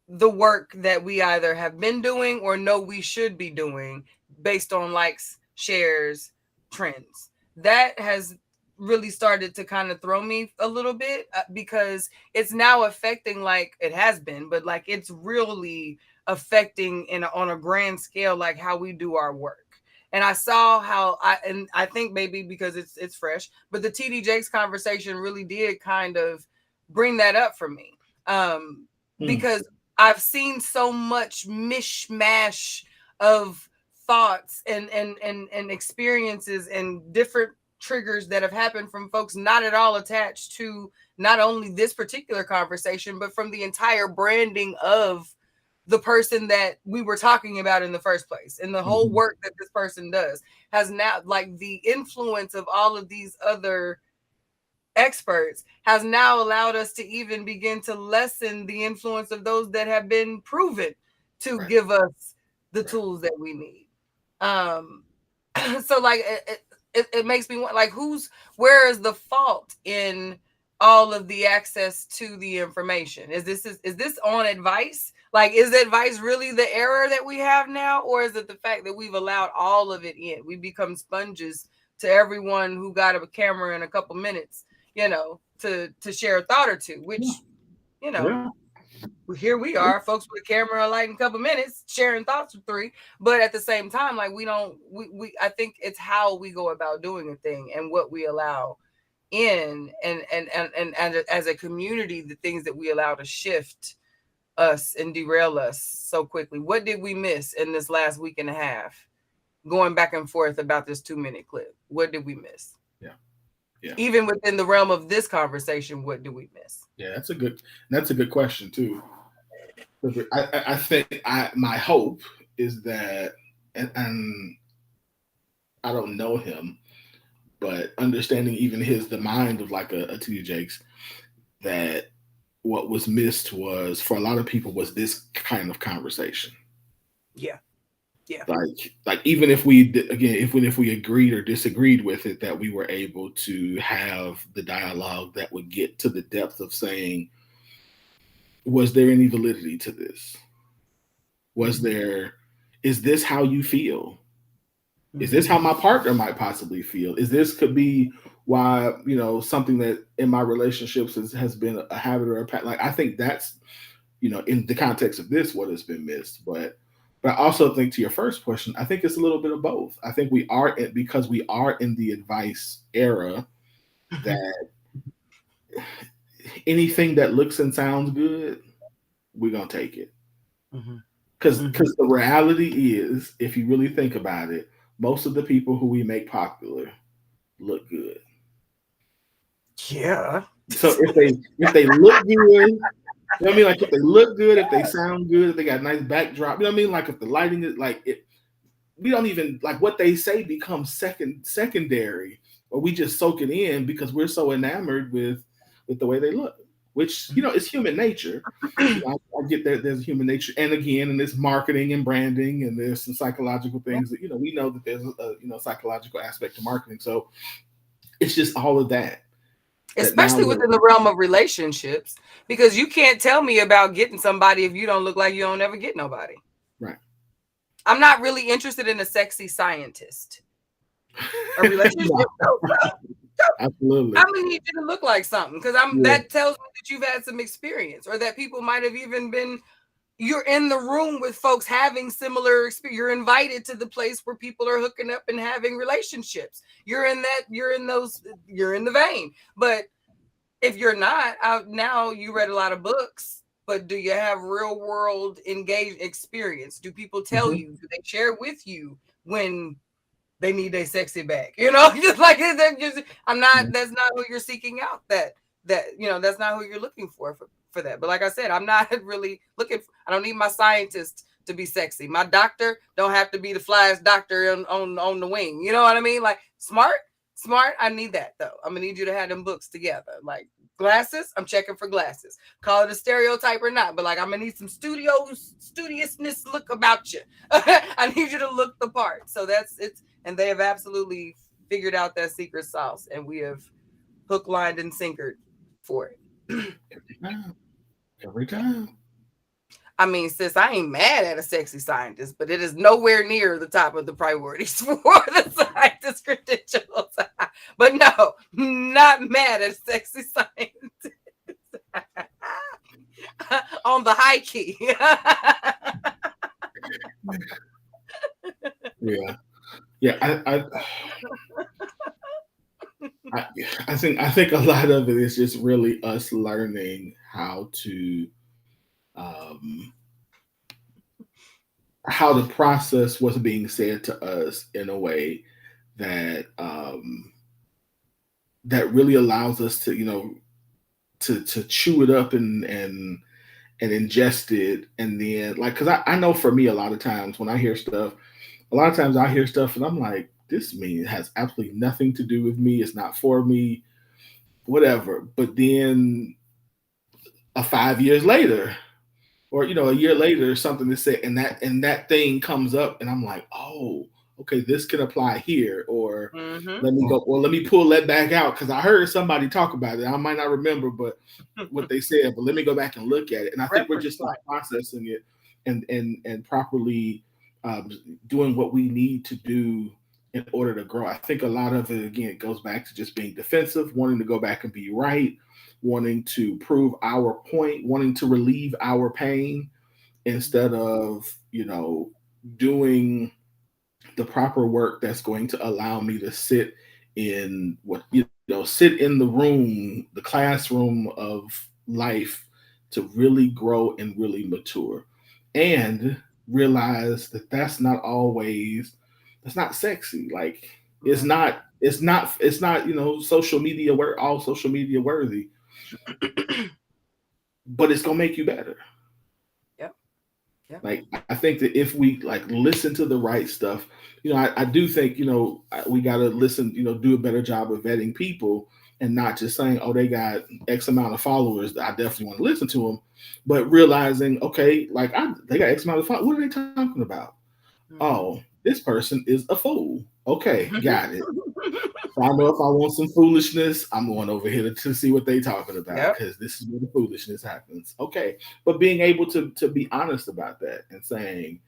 the work that we either have been doing or know we should be doing based on likes, shares, trends. That has really started to kind of throw me a little bit, because it's now affecting, like it has been, but like it's really affecting on a grand scale, like how we do our work. And I saw how I think maybe because it's fresh, but the TD Jakes conversation really did kind of bring that up for me. Because I've seen so much mishmash of thoughts and experiences and different triggers that have happened from folks not at all attached to not only this particular conversation, but from the entire branding of the person that we were talking about in the first place. And the whole work that this person does has now, like the influence of all of these other experts has now allowed us to even begin to lessen the influence of those that have been proven to give us the tools that we need. So like it makes me want, like, where is the fault in all of the access to the information? Is this on advice? Like, is advice really the error that we have now, or is it the fact that we've allowed all of it in? We become sponges to everyone who got a camera in a couple minutes, to share a thought or two, which, here we are, folks with a camera, a light, in a couple minutes, sharing thoughts for 3. But at the same time, like, I think it's how we go about doing a thing and what we allow in, and as a community, the things that we allow to shift us and derail us so quickly. What did we miss in this last week and a half, going back and forth about this 2-minute clip? What did we miss? Yeah. Even within the realm of this conversation, what do we miss? Yeah, that's a good question too. I think my hope is that, and I don't know him, but understanding even the mind of like a TD Jakes, that what was missed was, for a lot of people, was this kind of conversation. Yeah. Like even if we agreed or disagreed with it, that we were able to have the dialogue that would get to the depth of saying, was there any validity to this? Is this how you feel? Is this how my partner might possibly feel? Could be why, something that in my relationships has been a habit or a pattern. Like, I think that's, in the context of this, what has been missed. But I also think, to your first question, I think it's a little bit of both. I think because we are in the advice era, that anything that looks and sounds good, we're going to take it. Because the reality is, if you really think about it, most of the people who we make popular look good. Yeah. So if they look good, what I mean? Like, if they look good, if they sound good, if they got a nice backdrop, what I mean? Like, if the lighting is like it, we don't even, like, what they say becomes secondary, or we just soak it in because we're so enamored with the way they look, which, is human nature. I get that there's human nature. And again, in this marketing and branding, and there's some psychological things that, we know that there's a psychological aspect to marketing. So it's just all of that. Especially within the realm of relationships, because you can't tell me about getting somebody if you don't look like you don't ever get nobody. Right. I'm not really interested in a sexy scientist. A relationship. Absolutely. I need you to look like something, because that tells me that you've had some experience, or that people might have even been you're in the room with folks having similar experience. You're invited to the place where people are hooking up and having relationships. You're in the vein. But if you're not out now, you read a lot of books, but do you have real world engaged experience? Do people tell you? Do they share with you when they need their sexy back? Just like I'm not. That's not who you're seeking out. That's not who you're looking for that. But like I said, I'm not really looking. I don't need my scientist to be sexy. My doctor don't have to be the flyest doctor on the wing. You know what I mean? Like smart. I need that though. I'm gonna need you to have them books together. Like glasses, I'm checking for glasses. Call it a stereotype or not, but like I'm gonna need some studiousness look about you. I need you to look the part. So that's it. And they have absolutely figured out that secret sauce, and we have hook, lined, and sinkered for it. Every time. I mean, sis, I ain't mad at a sexy scientist, but it is nowhere near the top of the priorities for the scientist credentials. But no, not mad at a sexy scientist. On the high key. Yeah. I think a lot of it is just really us learning how to how to process what's being said to us in a way that that really allows us to to chew it up and ingest it, and then like, because I know for me a lot of times when I hear stuff, and I'm like, this has absolutely nothing to do with me. It's not for me, whatever. But then 5 years later, or a year later, something to say, and that thing comes up, and I'm like, oh, okay, this can apply here, or let me pull that back out because I heard somebody talk about it. I might not remember, but what they said, but let me go back and look at it. And I think we're just not processing it and properly doing what we need to do in order to grow. I think a lot of it, again, goes back to just being defensive, wanting to go back and be right, wanting to prove our point, wanting to relieve our pain, instead of, doing the proper work that's going to allow me to sit in sit in the room, the classroom of life, to really grow and really mature, and realize that that's not sexy. Like it's not social media all social media worthy, but it's gonna make you better. Yep. Like I think that if we listen to the right stuff, I do think we got to listen, do a better job of vetting people, and not just saying, oh, they got X amount of followers, I definitely want to listen to them, but realizing, okay, they got X amount of followers, what are they talking about? Oh, this person is a fool. Okay, got it. So I know if I want some foolishness, I'm going over here to see what they talking about, because this is where the foolishness happens. Okay, but being able to be honest about that and saying,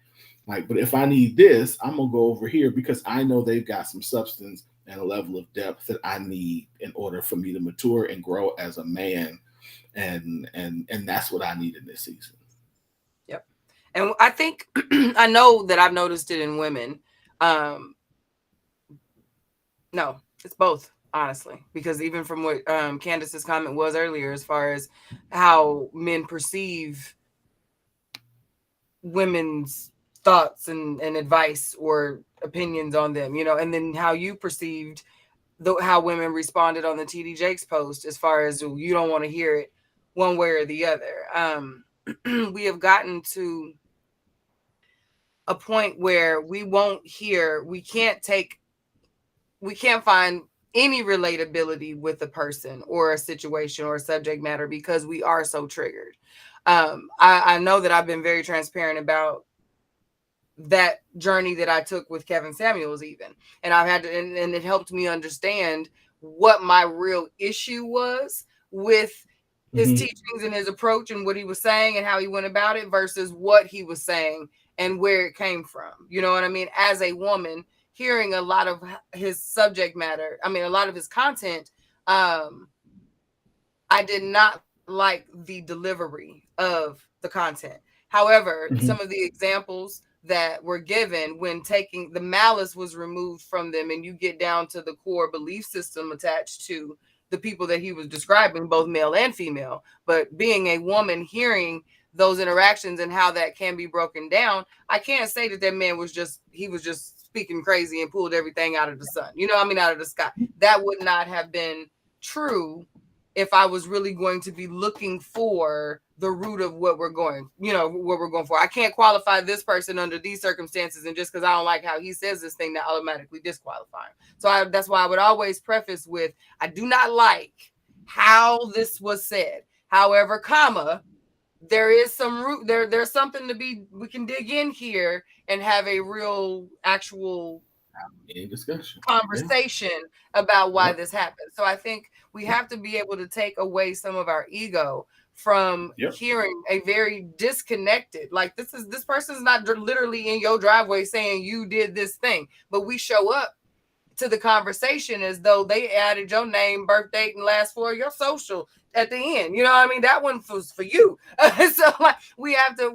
but if I need this, I'm gonna go over here because I know they've got some substance and a level of depth that I need in order for me to mature and grow as a man, and that's what I need in this season. Yep, and I think I know that I've noticed it in women. No, it's both, honestly, because even from what Candace's comment was earlier, as far as how men perceive women's thoughts and advice or opinions on them, and then how you perceived how women responded on the TD Jakes post, as far as you don't want to hear it one way or the other. We have gotten to a point where we can't find any relatability with a person or a situation or a subject matter because we are so triggered. I know that I've been very transparent about that journey that I took with Kevin Samuels, even, and I've had to, and it helped me understand what my real issue was with his teachings and his approach and what he was saying and how he went about it versus what he was saying and where it came from. You know what I mean? As a woman, hearing a lot of his subject matter, a lot of his content, I did not like the delivery of the content. However, Mhm. some of the examples that were given when taking the malice was removed from them, and you get down to the core belief system attached to the people that he was describing, both male and female, but being a woman, hearing those interactions and how that can be broken down, I can't say that man was just speaking crazy and pulled everything out of the sun, out of the sky. That would not have been true if I was really going to be looking for the root of what we're going for. I can't qualify this person under these circumstances, and just because I don't like how he says this thing, that automatically disqualify him. So that's why I would always preface with, I do not like how this was said. However, there is some root there. There's something we can dig in here and have a real actual discussion conversation about why this happened. So I think we have to be able to take away some of our ego from hearing a very disconnected, like this person's not literally in your driveway saying you did this thing, but we show up to the conversation as though they added your name, birth date, and last four of your social at the end. You know what I mean? That one was for you. So like, we have to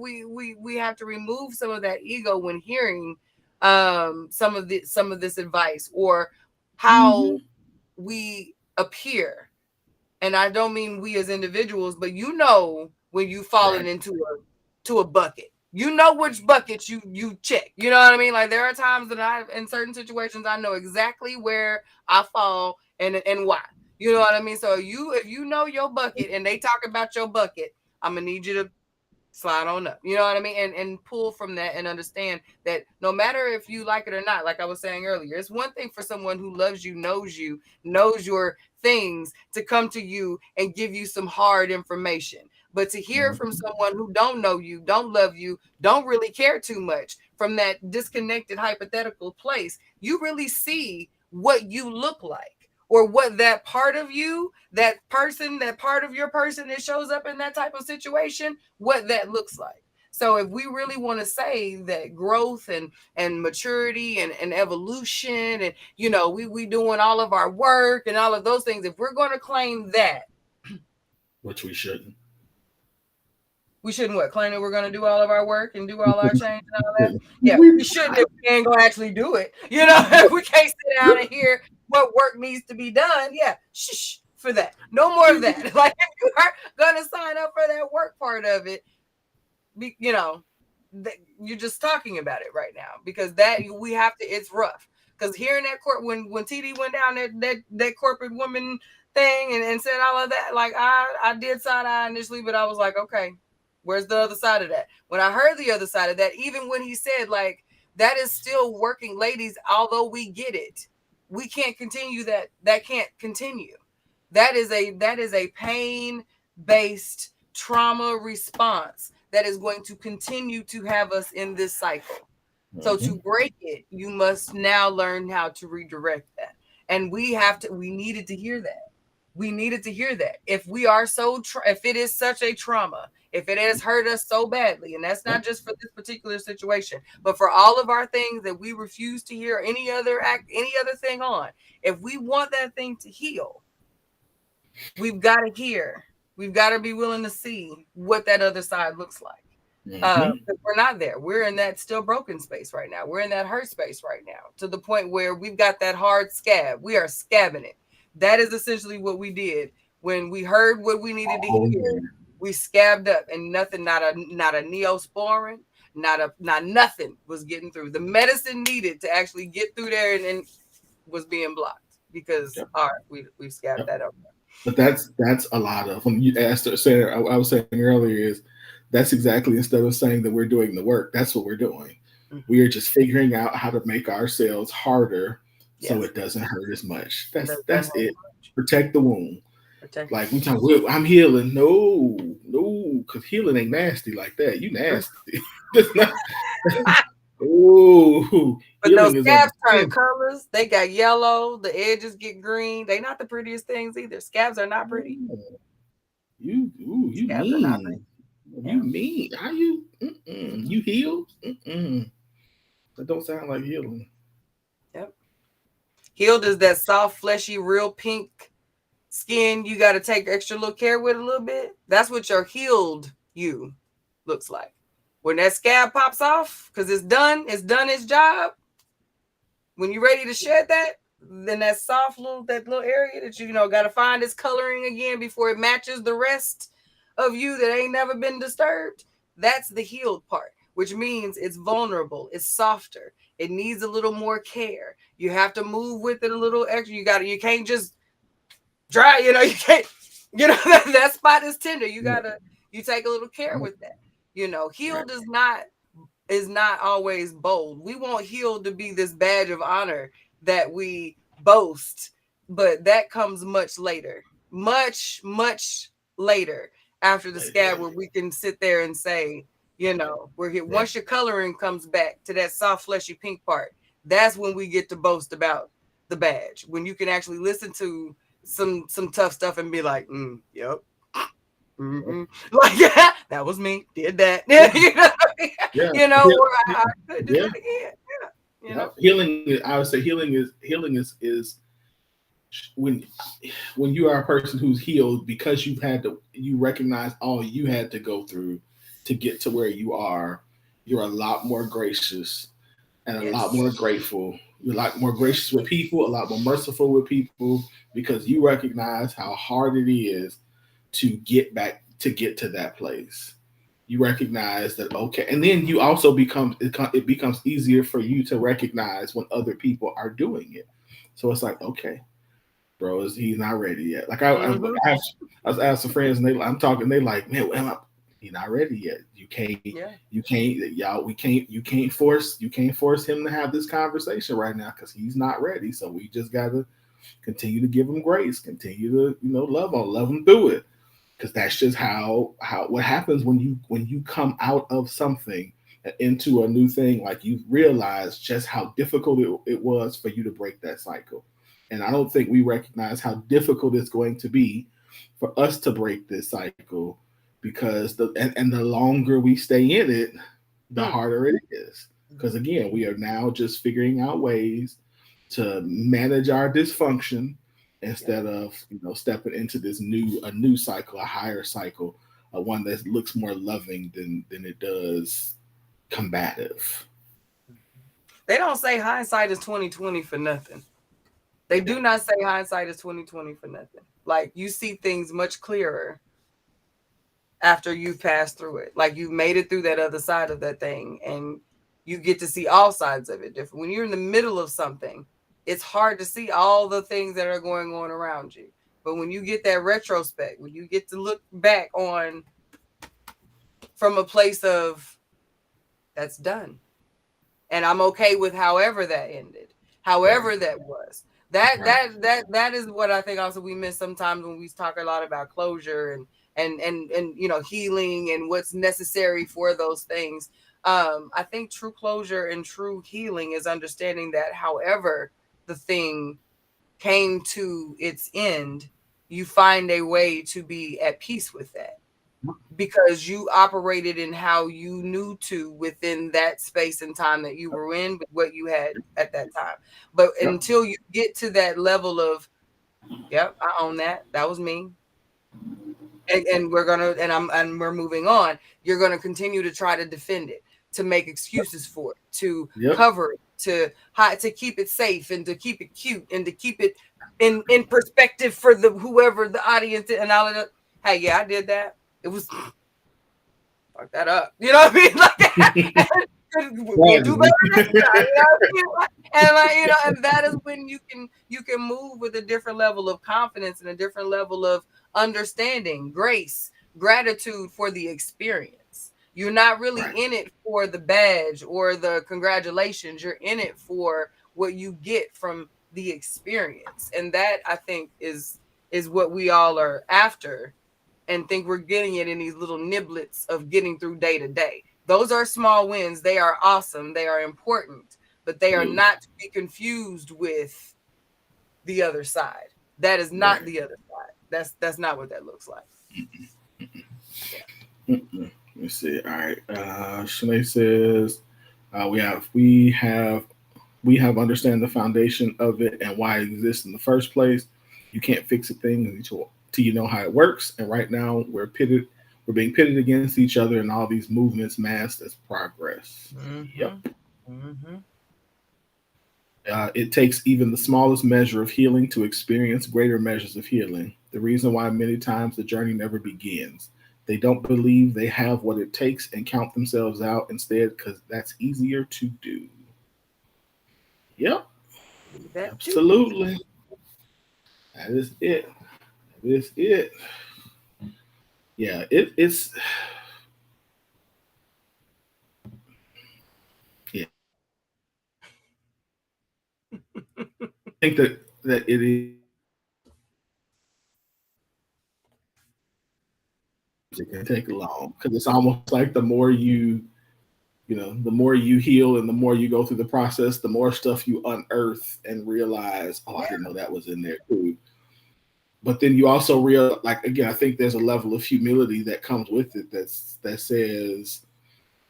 remove some of that ego when hearing some of this advice, or how we appear. And I don't mean we as individuals, but when you've fallen into a bucket. You know which buckets you check. You know what I mean? Like, there are times that in certain situations, I know exactly where I fall and why. You know what I mean? So if you know your bucket and they talk about your bucket, I'm gonna need you to slide on up. You know what I mean? And pull from that and understand that no matter if you like it or not, like I was saying earlier, it's one thing for someone who loves you, knows your things, to come to you and give you some hard information. But to hear from someone who don't know you, don't love you, don't really care too much, from that disconnected hypothetical place, you really see what you look like, or what that part of you, that part of your person that shows up in that type of situation, what that looks like. So if we really want to say that growth and maturity and evolution, and we doing all of our work and all of those things, if we're going to claim that, which we shouldn't. We shouldn't claim that we're going to do all of our work and do all our change and all that? Yeah, we shouldn't if we ain't going to actually do it. We can't sit down and hear what work needs to be done. Yeah, shh for that. No more of that. Like, if you are going to sign up for that work part of it, you're just talking about it right now, because we have to. It's rough, because hearing that court when TD went down that corporate woman thing and said all of that, like I did side eye initially, but I was like, okay, where's the other side of that? When I heard the other side of that, even when he said, like, that is still working, ladies, although we get it, we can't continue that. That can't continue. That is a pain-based trauma response that is going to continue to have us in this cycle. So to break it, you must now learn how to redirect that. And we needed to hear that. We needed to hear that. If we are if it is such a trauma, if it has hurt us so badly, and that's not just for this particular situation, but for all of our things that we refuse to hear any other thing on, if we want that thing to heal, we've got to hear. We've got to be willing to see what that other side looks like. We're not there. We're in that still broken space right now. We're in that hurt space right now, to the point where we've got that hard scab. We are scabbing it. That is essentially what we did when we heard what we needed to hear. We scabbed up, and nothing, not a Neosporin, not nothing was getting through. The medicine needed to actually get through there and was being blocked, because we scabbed that up. But that's a lot of, when you asked her, saying, I was saying earlier, is that's exactly, instead of saying that we're doing the work, that's what we're doing. We are just figuring out how to make ourselves harder so it doesn't hurt as much. That's it. Protect the wound. Like, we talk, I'm healing. No, because healing ain't nasty like that. You nasty. Oh, but those scabs turn colors. They got yellow. The edges get green. They're not the prettiest things either. Scabs are not pretty. You mean? You mean? How you? You heal? That don't sound like healing. Yep. Healed is that soft, fleshy, real pink skin. You got to take extra little care with a little bit. That's what your healed you looks like. when that scab pops off, because it's done its job. When you're ready to shed that, then that soft that little area that you know got to find its coloring again before it matches the rest of you that ain't never been disturbed. That's the healed part, which means it's vulnerable, it's softer, it needs a little more care. You have to move with it a little extra. You can't just dry, you can't, that spot is tender. You take a little care with that. Healed is not always bold. We want healed to be this badge of honor that we boast, but that comes much later, much later after the scab, where we can sit there and say, we're here. Once your coloring comes back to that soft, fleshy pink part, that's when we get to boast about the badge. When you can actually listen to some tough stuff and be like, yep. Mm-hmm. Like that was me. Did that? I could do that again. Healing. I would say healing is when you are a person who's healed because you recognize all you had to go through to get to where you are. You're a lot more gracious and a lot more grateful. You're a lot more gracious with people, a lot more merciful with people, because you recognize how hard it is to get to that place. You recognize that, okay, and then you also it becomes easier for you to recognize when other people are doing it. So it's like, okay, bro, he's not ready yet. Like I was asking friends, and I'm talking, they like, man, he's not ready yet. You can't force him to have this conversation right now because he's not ready. So we just gotta continue to give him grace, continue to love him through it, because that's just what happens when you come out of something into a new thing. Like, you realize just how difficult it was for you to break that cycle. And I don't think we recognize how difficult it's going to be for us to break this cycle, because the longer we stay in it, the harder it is. Because again, we are now just figuring out ways to manage our dysfunction instead of stepping into this new cycle, a higher cycle, one that looks more loving than it does combative. They don't say hindsight is 20/20 for nothing. They do not say hindsight is 20/20 for nothing. Like, you see things much clearer after you've passed through it. Like, you've made it through that other side of that thing, and you get to see all sides of it different. When you're in the middle of something, it's hard to see all the things that are going on around you. But when you get that retrospect, when you get to look back on from a place of, that's done, and I'm okay with however that ended, however that was. That is what I think also we miss sometimes when we talk a lot about closure and healing and what's necessary for those things. I think true closure and true healing is understanding that however the thing came to its end, you find a way to be at peace with that, because you operated in how you knew to within that space and time that you were in, with what you had at that time. But until you get to that level of, I own that. That was me. And we're moving on. You're gonna continue to try to defend it, to make excuses for it, to cover it, to keep it safe, and to keep it cute, and to keep it in perspective for whoever the audience and all of that. Hey, I did that. It was fuck that up. You know what I mean? Like, we'll do better next time. And that is when you can move with a different level of confidence and a different level of understanding, grace, gratitude for the experience. You're not really in it for the badge or the congratulations. You're in it for what you get from the experience. And that, I think, is what we all are after, and think we're getting it in these little niblets of getting through day to day. Those are small wins. They are awesome. They are important, but they are not to be confused with the other side. That is not the other side. That's not what that looks like. Let's see. All right. Shanae says we have understand the foundation of it and why it exists in the first place. You can't fix a thing until you know how it works. And right now we're pitted we're being pitted against each other, and all these movements masked as progress. Yep. It takes even the smallest measure of healing to experience greater measures of healing. The reason why many times the journey never begins. They don't believe they have what it takes and count themselves out instead, because that's easier to do. Yep, absolutely. That is it. That is it. Yeah, it's yeah. I think that it is. It can take long because it's almost like the more the more you heal and the more you go through the process, the more stuff you unearth and realize, oh, I didn't know that was in there too. But then you also realize, like, again, I think there's a level of humility that comes with it that says,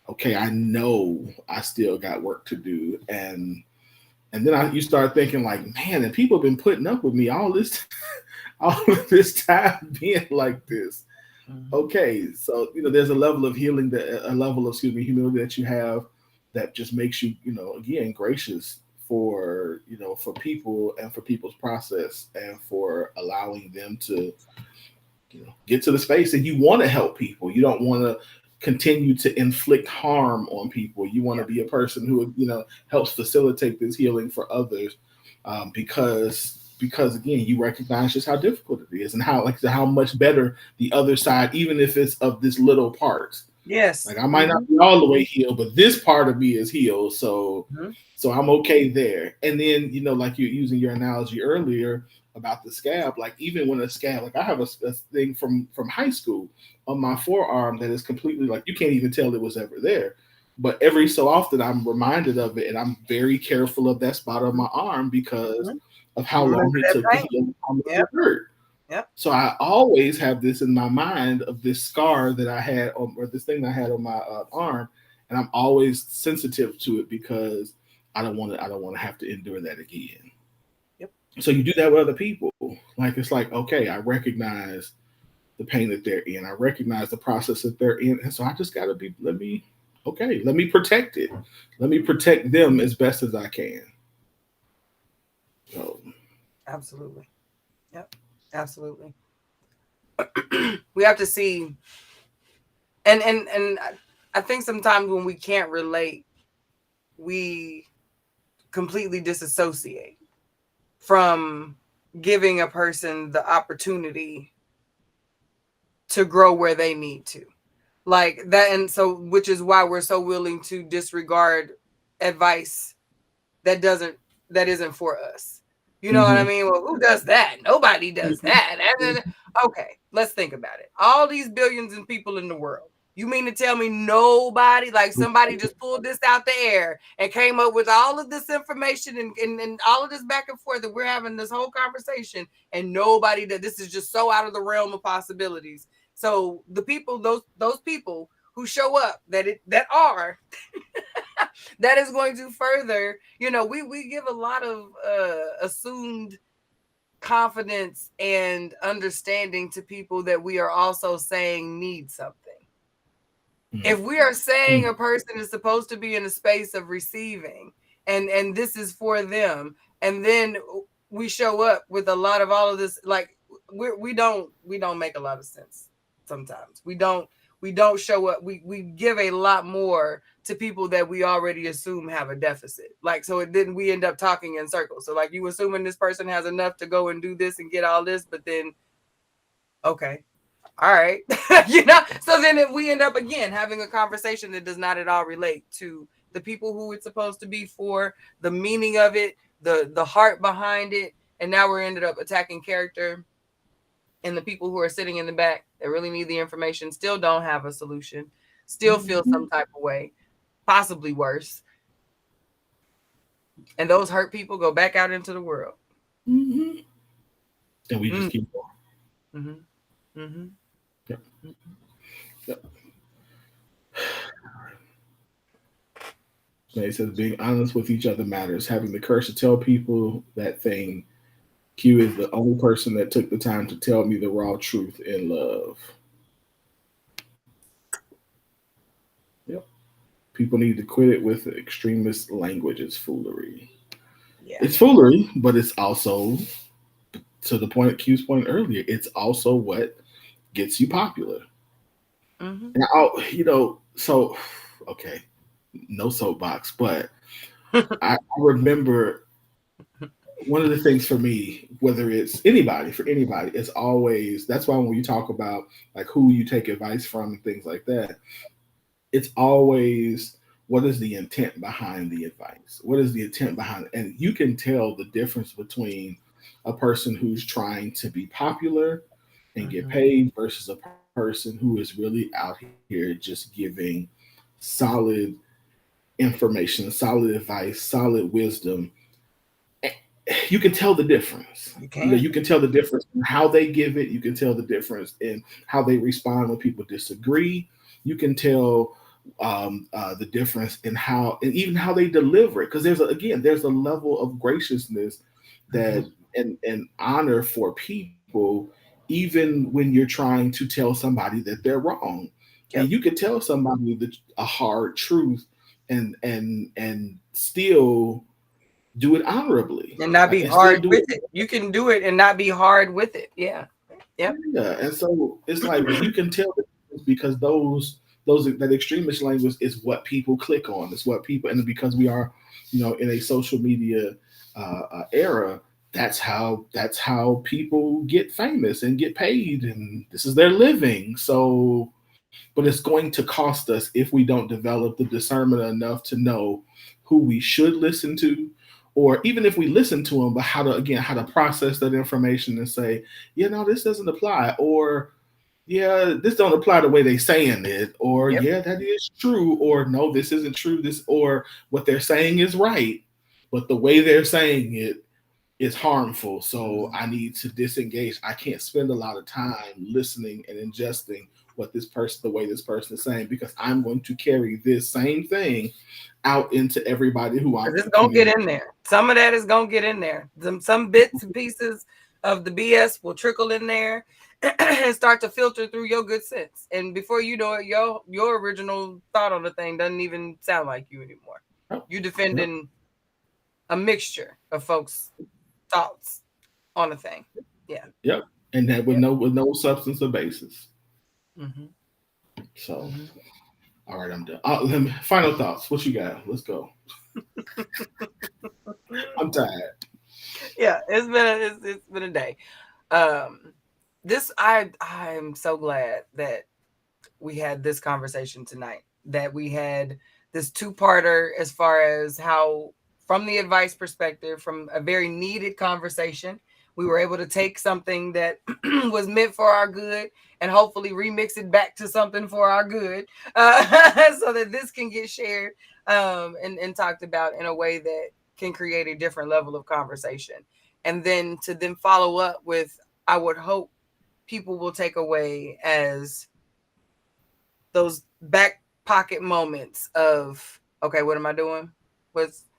okay, I know I still got work to do. And then you start thinking like, man, and people have been putting up with me all this time being like this. Okay, so there's a level of healing, a level of humility that you have that just makes you, again, gracious for for people and for people's process and for allowing them to get to the space. And you want to help people. You don't want to continue to inflict harm on people. You want to be a person who helps facilitate this healing for others, because again, you recognize just how difficult it is and how much better the other side, even if it's of this little part. Yes. Like I might not be all the way healed, but this part of me is healed. So I'm okay there. And then, like you're using your analogy earlier about the scab, like even when a scab, like I have a thing from high school on my forearm that is completely like, you can't even tell it was ever there. But every so often I'm reminded of it, and I'm very careful of that spot on my arm because of how long it took to heal, how much it hurt. Yep. So I always have this in my mind of this scar that I had, or this thing that I had on my arm, and I'm always sensitive to it because I don't want to have to endure that again. Yep. So you do that with other people. Like it's like, okay, I recognize the pain that they're in. I recognize the process that they're in, and so I just got to let me protect it. Let me protect them as best as I can. So. Absolutely. Yep. Absolutely. We have to see, and I think sometimes when we can't relate, we completely disassociate from giving a person the opportunity to grow where they need to, like that. And so, which is why we're so willing to disregard advice that isn't for us. You know what I mean? Well, who does that? Nobody does that. Okay, let's think about it. All these billions of people in the world. You mean to tell me nobody, like somebody just pulled this out the air and came up with all of this information and all of this back and forth that we're having this whole conversation, and nobody that this is just so out of the realm of possibilities. So the people, those people who show up that is going to further, we give a lot of assumed confidence and understanding to people that we are also saying need something. If we are saying a person is supposed to be in a space of receiving and this is for them, and then we show up with a lot of all of this, like we don't make a lot of sense sometimes. We don't show up. We give a lot more to people that we already assume have a deficit. Like, so we end up talking in circles. So like you assuming this person has enough to go and do this and get all this, but then, okay, all right. So then we end up again having a conversation that does not at all relate to the people who it's supposed to be for, the meaning of it, the heart behind it. And now we're ended up attacking character. And the people who are sitting in the back that really need the information still don't have a solution, still feel some type of way, possibly worse. And those hurt people go back out into the world. And we just keep going. Yep. Yep. He says being honest with each other matters. Having the courage to tell people that thing. Q is the only person that took the time to tell me the raw truth in love. People need to quit it with extremist language. It's foolery. Yeah. It's foolery, but it's also, to the point Q's point earlier, it's also what gets you popular. Mm-hmm. Now, so okay, no soapbox, but I remember one of the things for me, whether it's anybody, for anybody, it's always, that's why when you talk about like who you take advice from and things like that, it's always what is the intent behind the advice? What is the intent behind it? And you can tell the difference between a person who's trying to be popular and get paid versus a person who is really out here just giving solid information, solid advice, solid wisdom. You can tell the difference. You can. You can tell the difference in how they give it. You can tell the difference in how they respond when people disagree. You can tell the difference in how, and even how they deliver it. Because there's a level of graciousness that and honor for people, even when you're trying to tell somebody that they're wrong. Yep. And you can tell somebody a hard truth and still do it honorably And not be and hard still do with it. You can do it and not be hard with it. Yeah. Yep. Yeah, and so it's like you can tell the difference because that extremist language is what people click on. It's what people, and because we are, in a social media era, that's how people get famous and get paid, and this is their living. So, but it's going to cost us if we don't develop the discernment enough to know who we should listen to, or even if we listen to them, but how to process that information and say, yeah, no, this doesn't apply, or yeah, this don't apply the way they saying it, or Yep. yeah, that is true, or no, this isn't true. This, or what they're saying is right, but the way they're saying it is harmful. So I need to disengage. I can't spend a lot of time listening and ingesting the way this person is saying, because I'm going to carry this same thing out into everybody who I'm. It's gonna get in there. Some of that is gonna get in there. Some bits and pieces of the BS will trickle in there and start to filter through your good sense. And before you know it, your original thought on the thing doesn't even sound like you anymore. You defending a mixture of folks' thoughts on a thing. Yeah. Yep. And that with no substance or basis. Mm-hmm. So, all right, I'm done. Final thoughts. What you got? Let's go. I'm tired. Yeah, it's been a day. I'm so glad that we had this conversation tonight, that we had this two-parter as far as how, from the advice perspective, from a very needed conversation, we were able to take something that was meant for our good and hopefully remix it back to something for our good, so that this can get shared and talked about in a way that can create a different level of conversation. And then to then follow up with, I would hope people will take away as those back pocket moments of, okay, what am I doing?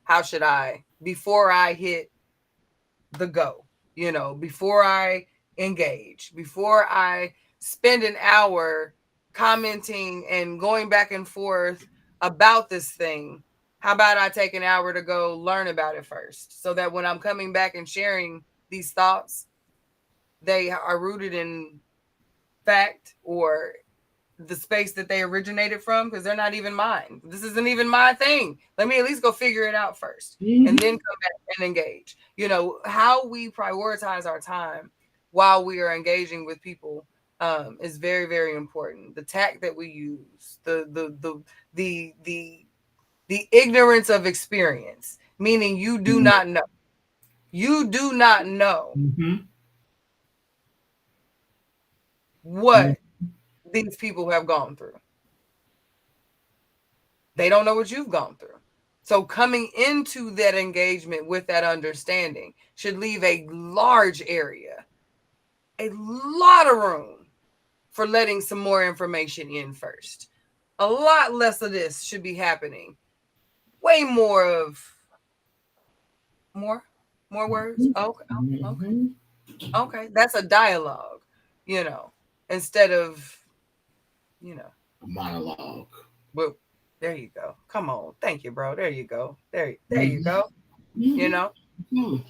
How should I, before I hit the go, before I engage, before I spend an hour commenting and going back and forth about this thing, how about I take an hour to go learn about it first, so that when I'm coming back and sharing these thoughts, they are rooted in fact or the space that they originated from, because they're not even mine. This isn't even my thing. Let me at least go figure it out first and then come back and engage. How we prioritize our time while we are engaging with people is very, very important. The tact that we use, the ignorance of experience, meaning you do not know. You do not know what these people have gone through. They don't know what you've gone through. So coming into that engagement with that understanding should leave a large area, a lot of room for letting some more information in first. A lot less of this should be happening. Way more of more words. Okay. That's a dialogue, instead of, a monologue. Well, There you go. Come on. Thank you, bro. There you go. There you Mhm. go. You know, Mhm.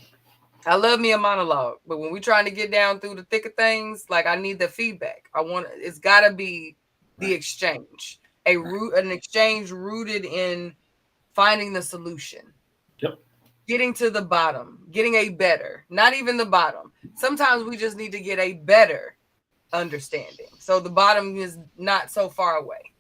I love me a monologue, but when we're trying to get down through the thick of things, like I need the feedback. It's gotta be the Right. exchange. An exchange rooted in finding the solution, Yep. getting to the bottom, getting a better, not even the bottom. Sometimes we just need to get a better understanding. So the bottom is not so far away.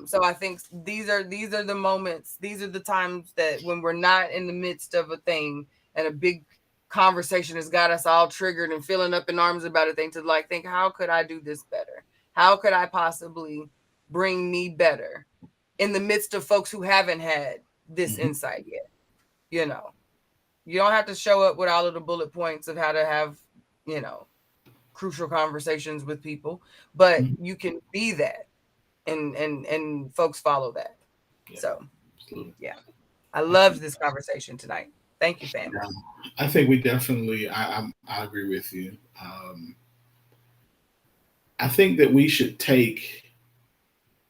So I think these are the moments, these are the times that when we're not in the midst of a thing and a big conversation has got us all triggered and feeling up in arms about a thing, to like think, how could I do this better? How could I possibly bring me better in the midst of folks who haven't had this insight yet? You know, you don't have to show up with all of the bullet points of how to have, you know, crucial conversations with people, but Mhm. you can be that, and folks follow that. Yeah. So Absolutely. yeah, I loved this conversation tonight. Thank you, family. I think we definitely. I agree with you. I think that we should take.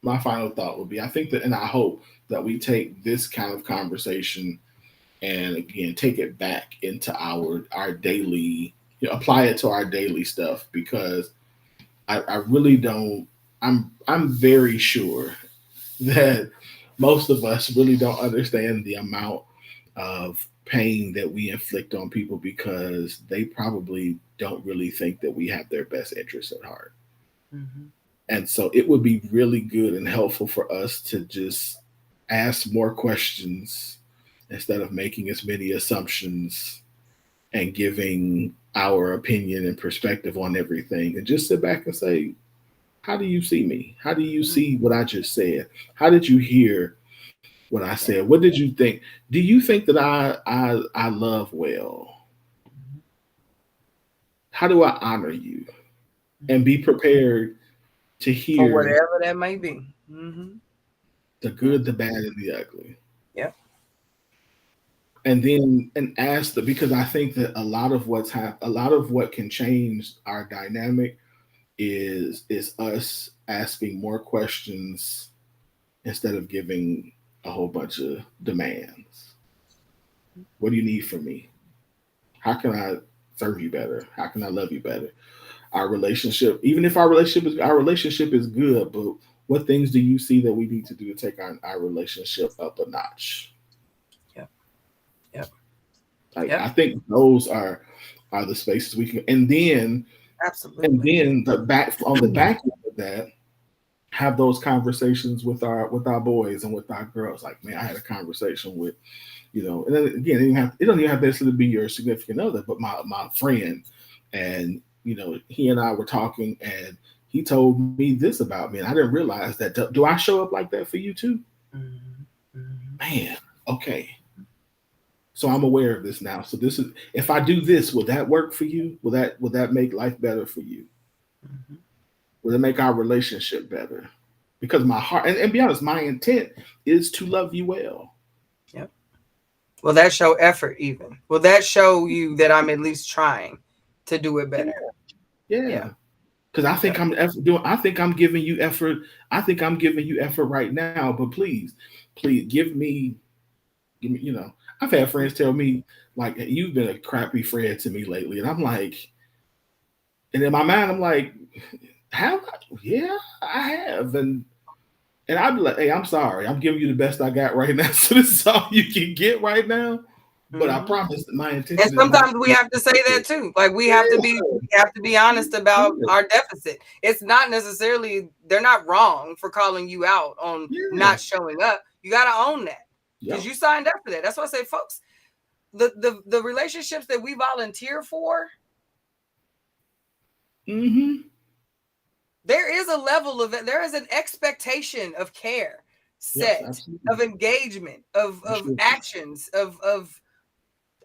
My final thought would be: I think that, and I hope that we take this kind of conversation and again take it back into our daily, apply it to our daily stuff, because I really don't. I'm very sure that most of us really don't understand the amount of pain that we inflict on people because they probably don't really think that we have their best interests at heart. Mm-hmm. And so it would be really good and helpful for us to just ask more questions instead of making as many assumptions and giving our opinion and perspective on everything, and just sit back and say, how do you see me? How do you see what I just said? How did you hear what I Yeah. said? What did you think? Do you think that I love well? How do I honor you? And be prepared to For hear whatever that may be. Mm-hmm. the Yeah. good, the bad, and the ugly. Yeah. And then and ask the, because I think that a lot of what can change our dynamic is us asking more questions instead of giving a whole bunch of demands. What do you need from me? How can I serve you better? How can I love you better? Our relationship, even if our relationship is good, but what things do you see that we need to do to take our relationship up a notch? Yep. Yep. Like, Yep. I think those are the spaces we can, and Absolutely. then the back on the back end of that, have those conversations with our boys and with our girls. Like, man, I had a conversation with, and then again, it doesn't even have to necessarily be your significant other, but my friend, and he and I were talking, and he told me this about me, and I didn't realize that. Do I show up like that for you too? Mm-hmm. Mm-hmm. Man, okay. So I'm aware of this now. So this is, if I do this, will that work for you? Will that make life better for you? Mm-hmm. Will it make our relationship better? Because my heart, and be honest, my intent is to love you well. Yep. Will that show effort even? Will that show you that I'm at least trying to do it Yeah. better? Yeah. Yeah. Because I think Yep. I think I'm giving you effort. I think I'm giving you effort right now. But please give me. I've had friends tell me, like, you've been a crappy friend to me lately, and I'm like, and in my mind, I'm like, have I? Yeah, I have, and I'd be like, hey, I'm sorry, I'm giving you the best I got right now, so this is all you can get right now. But I Mm-hmm. promise that my And intention is not. sometimes we have to say that too. Like we have to be honest about Yeah, our deficit. It's not necessarily, they're not wrong for calling you out on yeah, not showing up. You got to own that because yep. you signed up for that. That's why I say, folks, the relationships that we volunteer for, Mm-hmm. there is a level of it. There is an expectation of care Yep, set, absolutely. of engagement, For of sure. actions, of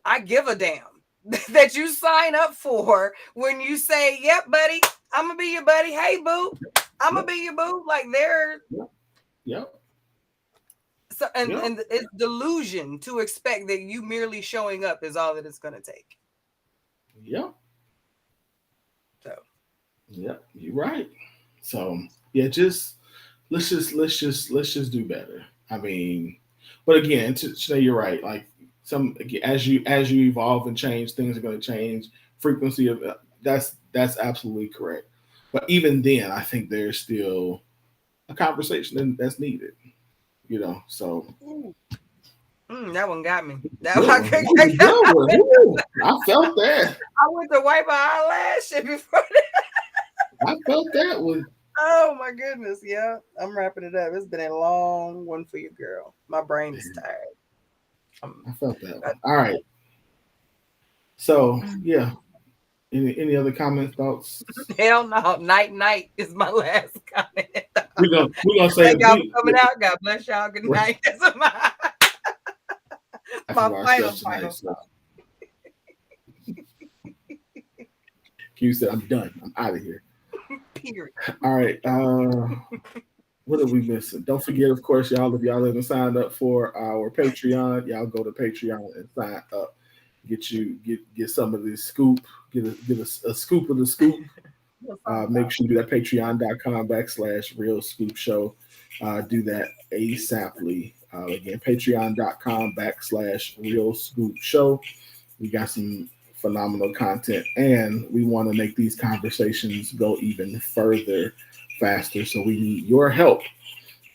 I give a damn that you sign up for when you say, yep, buddy, I'm gonna be your buddy. Hey, boo, I'm gonna Yep, be your boo. Like there, yep, yep, so, yep, and it's delusion to expect that you merely showing up is all that it's gonna take. yep, So yep. You're right. So yeah, just let's just do better. I mean, but again, today you're right. Like as you evolve and change, things are going to change. Frequency of that's absolutely correct. But even then, I think there's still a conversation that's needed. So That one got me. That good one, one. Good one. Ooh, I felt that. I went to wipe my eyelash before that. I felt that one. Oh my goodness. Yeah. I'm wrapping it up. It's been a long one for you, girl. My brain is tired. I felt that one. All right. So yeah. Any other comments, thoughts? Hell no. Night is my last comment. We're gonna say thank y'all for coming out. God bless y'all. Good night. That's my final thought. Q said, "I'm done. I'm out of here." Period. All right. What are we missing? Don't forget, of course, y'all, if y'all haven't signed up for our Patreon, y'all go to Patreon and sign up. Get some of this scoop. Get a scoop of the scoop. Make sure you do that. Patreon.com/Real Scoop Show. Do that ASAPly. Again, Patreon.com/Real Scoop Show. We got some phenomenal content, and we want to make these conversations go even further, faster. So we need your help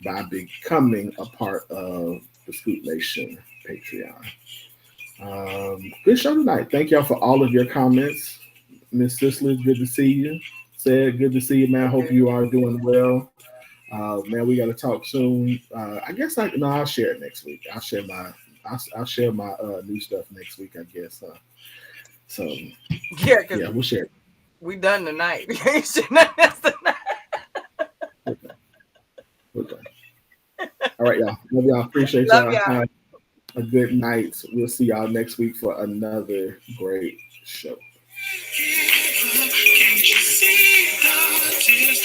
by becoming a part of the Scoop Nation Patreon. Good show tonight. Thank y'all for all of your comments. Miss Cicely, good to see you. Said, good to see you, man. Hope you are doing well. Man, we got to talk soon. I guess I'll share it next week. I'll share my new stuff next week, I guess. So yeah, we'll share it. We done tonight. We ain't share nothing else tonight. We're done. All right, y'all. Love y'all. Appreciate y'all. Have a good night. We'll see y'all next week for another great show. Can't you see the tears?